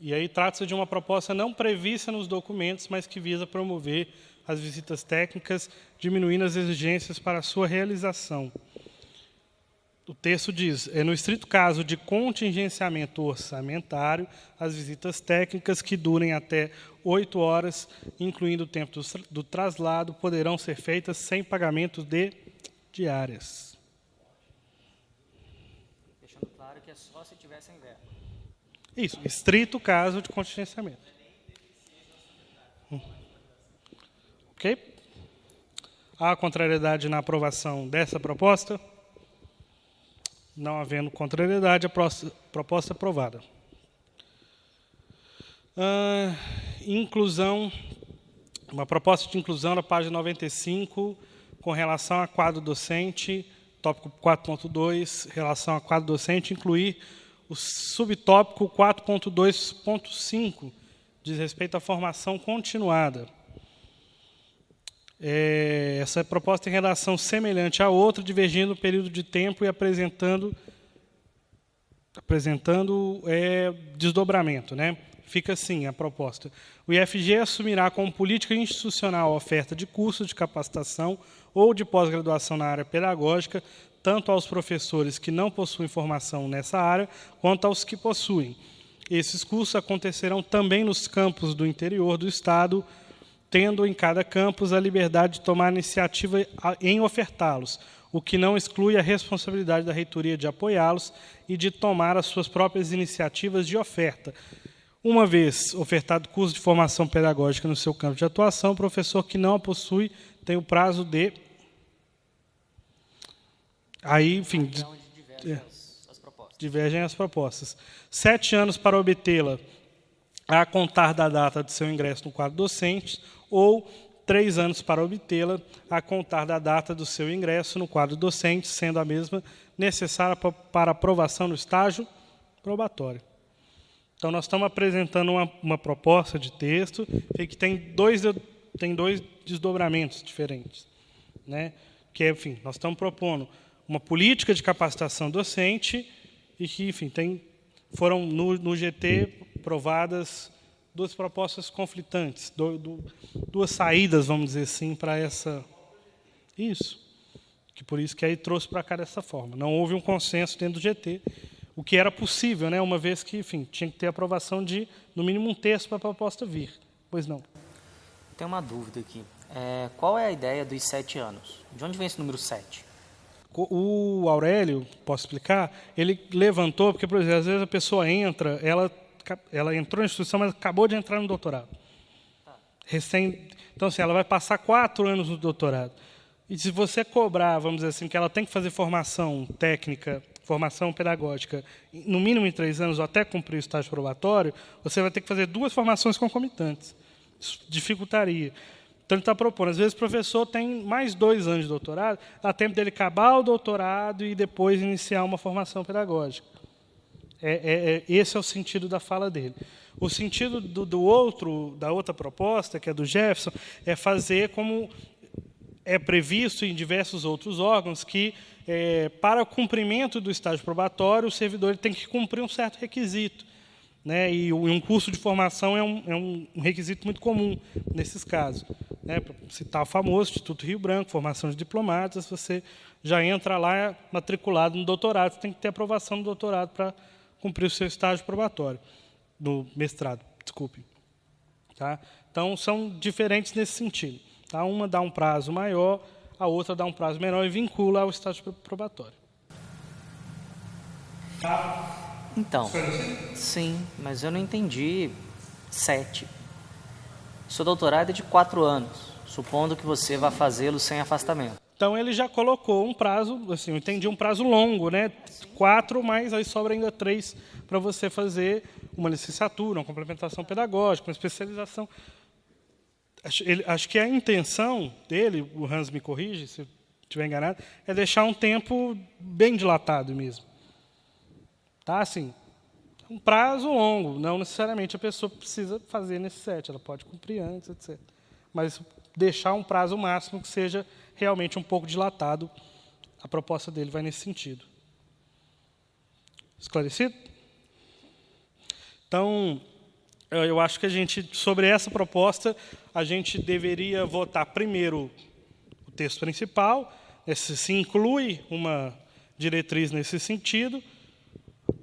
e aí trata-se de uma proposta não prevista nos documentos, mas que visa promover as visitas técnicas, diminuindo as exigências para a sua realização. O texto diz, no estrito caso de contingenciamento orçamentário, as visitas técnicas que durem até 8 horas, incluindo o tempo do traslado, poderão ser feitas sem pagamento de diárias. Deixando claro que é só se tiver sem verba. Isso, estrito caso de contingenciamento. Ok? Há contrariedade na aprovação dessa proposta? Não havendo contrariedade, a proposta é aprovada. Inclusão, uma proposta de inclusão na página 95, com relação a quadro docente, tópico 4.2, relação a quadro docente, incluir o subtópico 4.2.5, diz respeito à formação continuada. Essa proposta tem redação semelhante à outra, divergindo o período de tempo e apresentando desdobramento, né? fica assim a proposta. O IFG assumirá como política institucional a oferta de cursos de capacitação ou de pós-graduação na área pedagógica, tanto aos professores que não possuem formação nessa área, quanto aos que possuem. Esses cursos acontecerão também nos campos do interior do Estado, tendo em cada campus a liberdade de tomar iniciativa em ofertá-los, o que não exclui a responsabilidade da reitoria de apoiá-los e de tomar as suas próprias iniciativas de oferta. Uma vez ofertado curso de formação pedagógica no seu campo de atuação, o professor que não a possui tem o prazo de... Aí, enfim... Divergem as propostas. 7 anos para obtê-la a contar da data de seu ingresso no quadro docente, ou 3 anos para obtê-la a contar da data do seu ingresso no quadro docente, sendo a mesma necessária para aprovação no estágio probatório. Então, nós estamos apresentando uma proposta de texto que tem dois desdobramentos diferentes, né? Que é, enfim, nós estamos propondo uma política de capacitação docente e que, enfim, foram no GT provadas 2 propostas conflitantes, 2 saídas, vamos dizer assim, para essa... Isso. Que por isso que aí trouxe para cá dessa forma. Não houve um consenso dentro do GT, o que era possível, né? Uma vez que, enfim, tinha que ter aprovação de, no mínimo, 1/3 para a proposta vir. Pois não. Tem uma dúvida aqui. Qual é a ideia dos 7 anos? De onde vem esse número 7? O Aurélio, posso explicar? Ele levantou, porque, por exemplo, às vezes a pessoa entra, ela entrou na instituição, mas acabou de entrar no doutorado. Então, assim, ela vai passar 4 anos no doutorado. E se você cobrar, vamos dizer assim, que ela tem que fazer formação técnica, formação pedagógica, no mínimo em 3 anos, ou até cumprir o estágio probatório, você vai ter que fazer 2 formações concomitantes. Isso dificultaria. Então, ele está propondo. Às vezes, o professor tem mais 2 anos de doutorado, dá tempo dele acabar o doutorado e depois iniciar uma formação pedagógica. Esse é o sentido da fala dele. O sentido da outra proposta, que é do Jefferson, é fazer como é previsto em diversos outros órgãos, que, para o cumprimento do estágio probatório, o servidor ele tem que cumprir um certo requisito. Né? E um curso de formação é um requisito muito comum nesses casos. Né? Para citar o famoso Instituto Rio Branco, formação de diplomatas, você já entra lá matriculado no doutorado, você tem que ter aprovação no doutorado para cumprir o seu estágio probatório, no mestrado, desculpe. Tá? Então, são diferentes nesse sentido. Tá? Uma dá um prazo maior, a outra dá um prazo menor e vincula ao estágio probatório. Tá? Então, sim, mas eu não entendi 7. Seu doutorado é de 4 anos, supondo que você vá fazê-lo sem afastamento. Então, ele já colocou um prazo, assim, eu entendi um prazo longo, né? 4, mas aí sobra ainda 3 para você fazer uma licenciatura, uma complementação pedagógica, uma especialização. Acho que a intenção dele, o Hans me corrige se eu estiver enganado, é deixar um tempo bem dilatado mesmo. Tá, assim, um prazo longo, não necessariamente a pessoa precisa fazer nesse 7, ela pode cumprir antes, etc. Mas deixar um prazo máximo que seja realmente um pouco dilatado, a proposta dele vai nesse sentido. Esclarecido? Então, eu acho que sobre essa proposta, a gente deveria votar primeiro o texto principal, se inclui uma diretriz nesse sentido.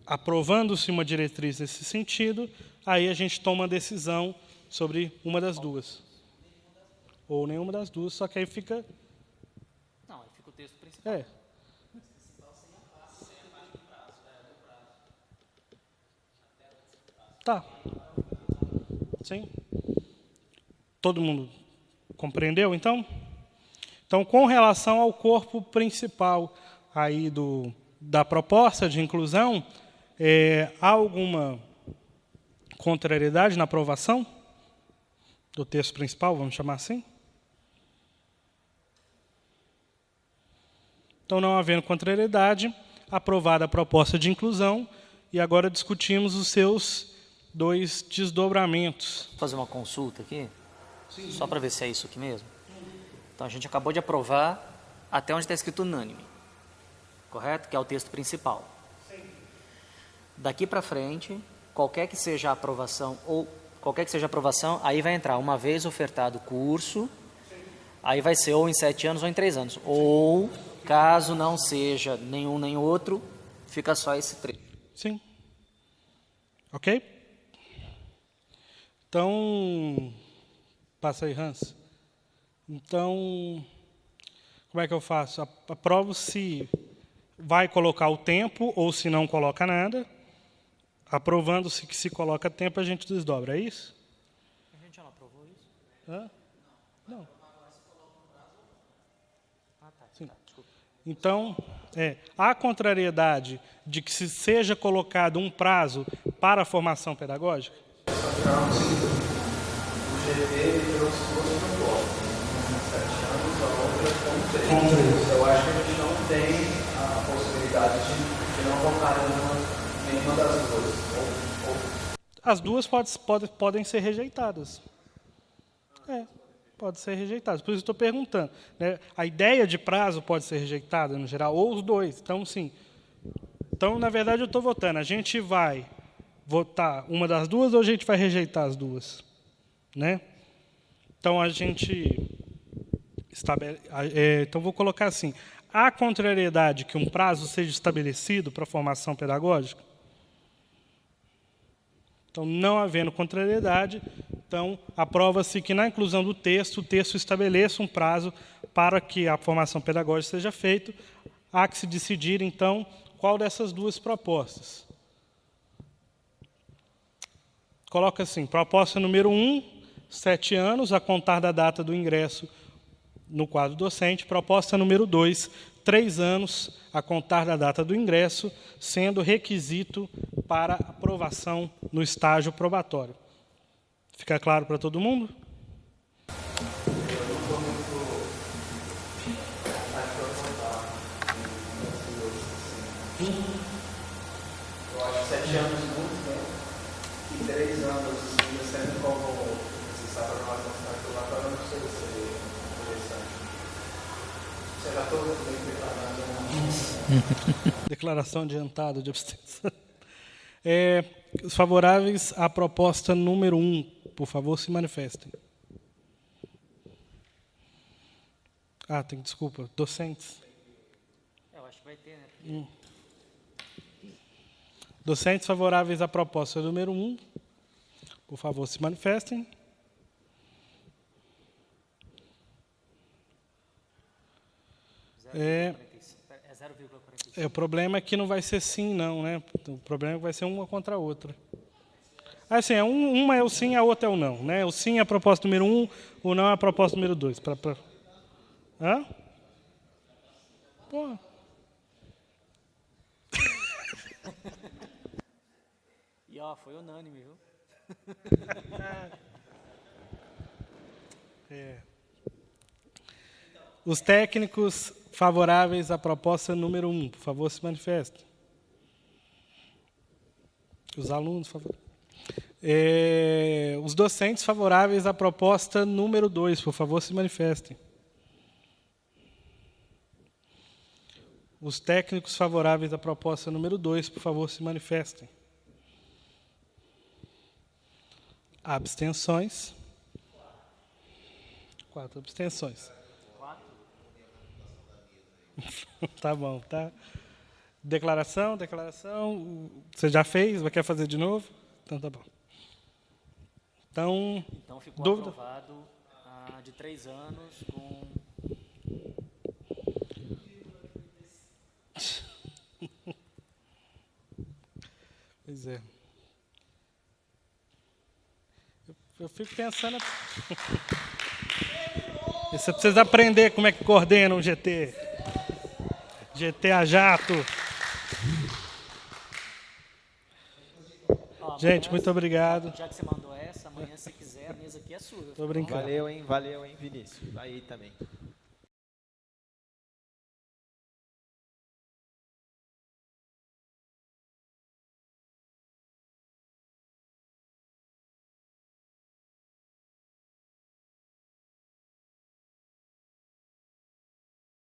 Aprovando-se uma diretriz nesse sentido, aí a gente toma uma decisão sobre uma das 2. Ou nenhuma das 2, só que aí fica... Não, aí fica o texto principal. Tá. Sim. Todo mundo compreendeu, então? Então, com relação ao corpo principal aí da proposta de inclusão, há alguma contrariedade na aprovação do texto principal, vamos chamar assim? Então, não havendo contrariedade, aprovada a proposta de inclusão, e agora discutimos os seus 2 desdobramentos. Vou fazer uma consulta aqui, só para ver se é isso aqui mesmo. Então, a gente acabou de aprovar até onde está escrito unânime, correto? Que é o texto principal. Daqui para frente, qualquer que seja a aprovação, aí vai entrar uma vez ofertado o curso, aí vai ser ou em 7 anos ou em 3 anos. Ou, caso não seja nenhum nem outro, fica só esse trecho. Sim. Ok? Então, passa aí, Hans. Então, como é que eu faço? Aprovo se vai colocar o tempo ou se não coloca nada. Aprovando-se que se coloca tempo, a gente desdobra, é isso? A gente já não aprovou isso? Hã? Não. Sim. Então, há contrariedade de que se seja colocado um prazo para a formação pedagógica? O GT trouxe 2 propostas, uma com 7 anos, a outra com 3. Eu acho que a gente não tem a possibilidade de não votar em nenhuma das duas. As duas podem ser rejeitadas. Pode ser rejeitadas. Por isso estou perguntando. Né? A ideia de prazo pode ser rejeitada, no geral, ou os dois. Então, sim. Então, na verdade, eu estou votando. A gente vai votar uma das duas ou a gente vai rejeitar as duas? Né? Então, a gente então, vou colocar assim. Há contrariedade que um prazo seja estabelecido para a formação pedagógica? Então, não havendo contrariedade, então, aprova-se que na inclusão do texto, o texto estabeleça um prazo para que a formação pedagógica seja feita. Há que se decidir, então, qual dessas duas propostas. Coloca assim, proposta número 1, 7 anos, a contar da data do ingresso no quadro docente. Proposta número 2, 3 anos, a contar da data do ingresso, sendo requisito para aprovação no estágio probatório. Fica claro para todo mundo? Eu acho 7 anos muito, né? E 3 anos, ainda sendo como necessário para nós na probatória, não sei se seria interessante. Você já estou declarando. Declaração adiantada de abstenção. Os favoráveis à proposta número 1, por favor, se manifestem. Desculpa, docentes. Eu acho que vai ter, né? Docentes favoráveis à proposta número 1, por favor, se manifestem. É 0,45. O problema é que não vai ser sim, não, né? O problema é que vai ser uma contra a outra. Assim, uma é o sim, a outra é o não, né? O sim é a proposta número 1, o não é a proposta número 2. Hã? Pô. E foi unânime, viu? Os técnicos favoráveis à proposta número 1, por favor, se manifestem. Os alunos favoráveis. Os docentes favoráveis à proposta número 2, por favor, se manifestem. Os técnicos favoráveis à proposta número 2, por favor, se manifestem. Abstenções. 4 abstenções. 4. Tá bom, tá? Declaração. Você já fez? Vai querer fazer de novo? Então tá bom. Então ficou dúvida? aprovado de 3 anos com... Pois é. Eu fico pensando... Você precisa aprender como é que coordena um GT. GT a jato. Gente, muito obrigado. Já que você mandou essa, amanhã, se quiser, a mesa aqui é sua. Tô brincando. Valeu, hein, Vinícius. Aí também.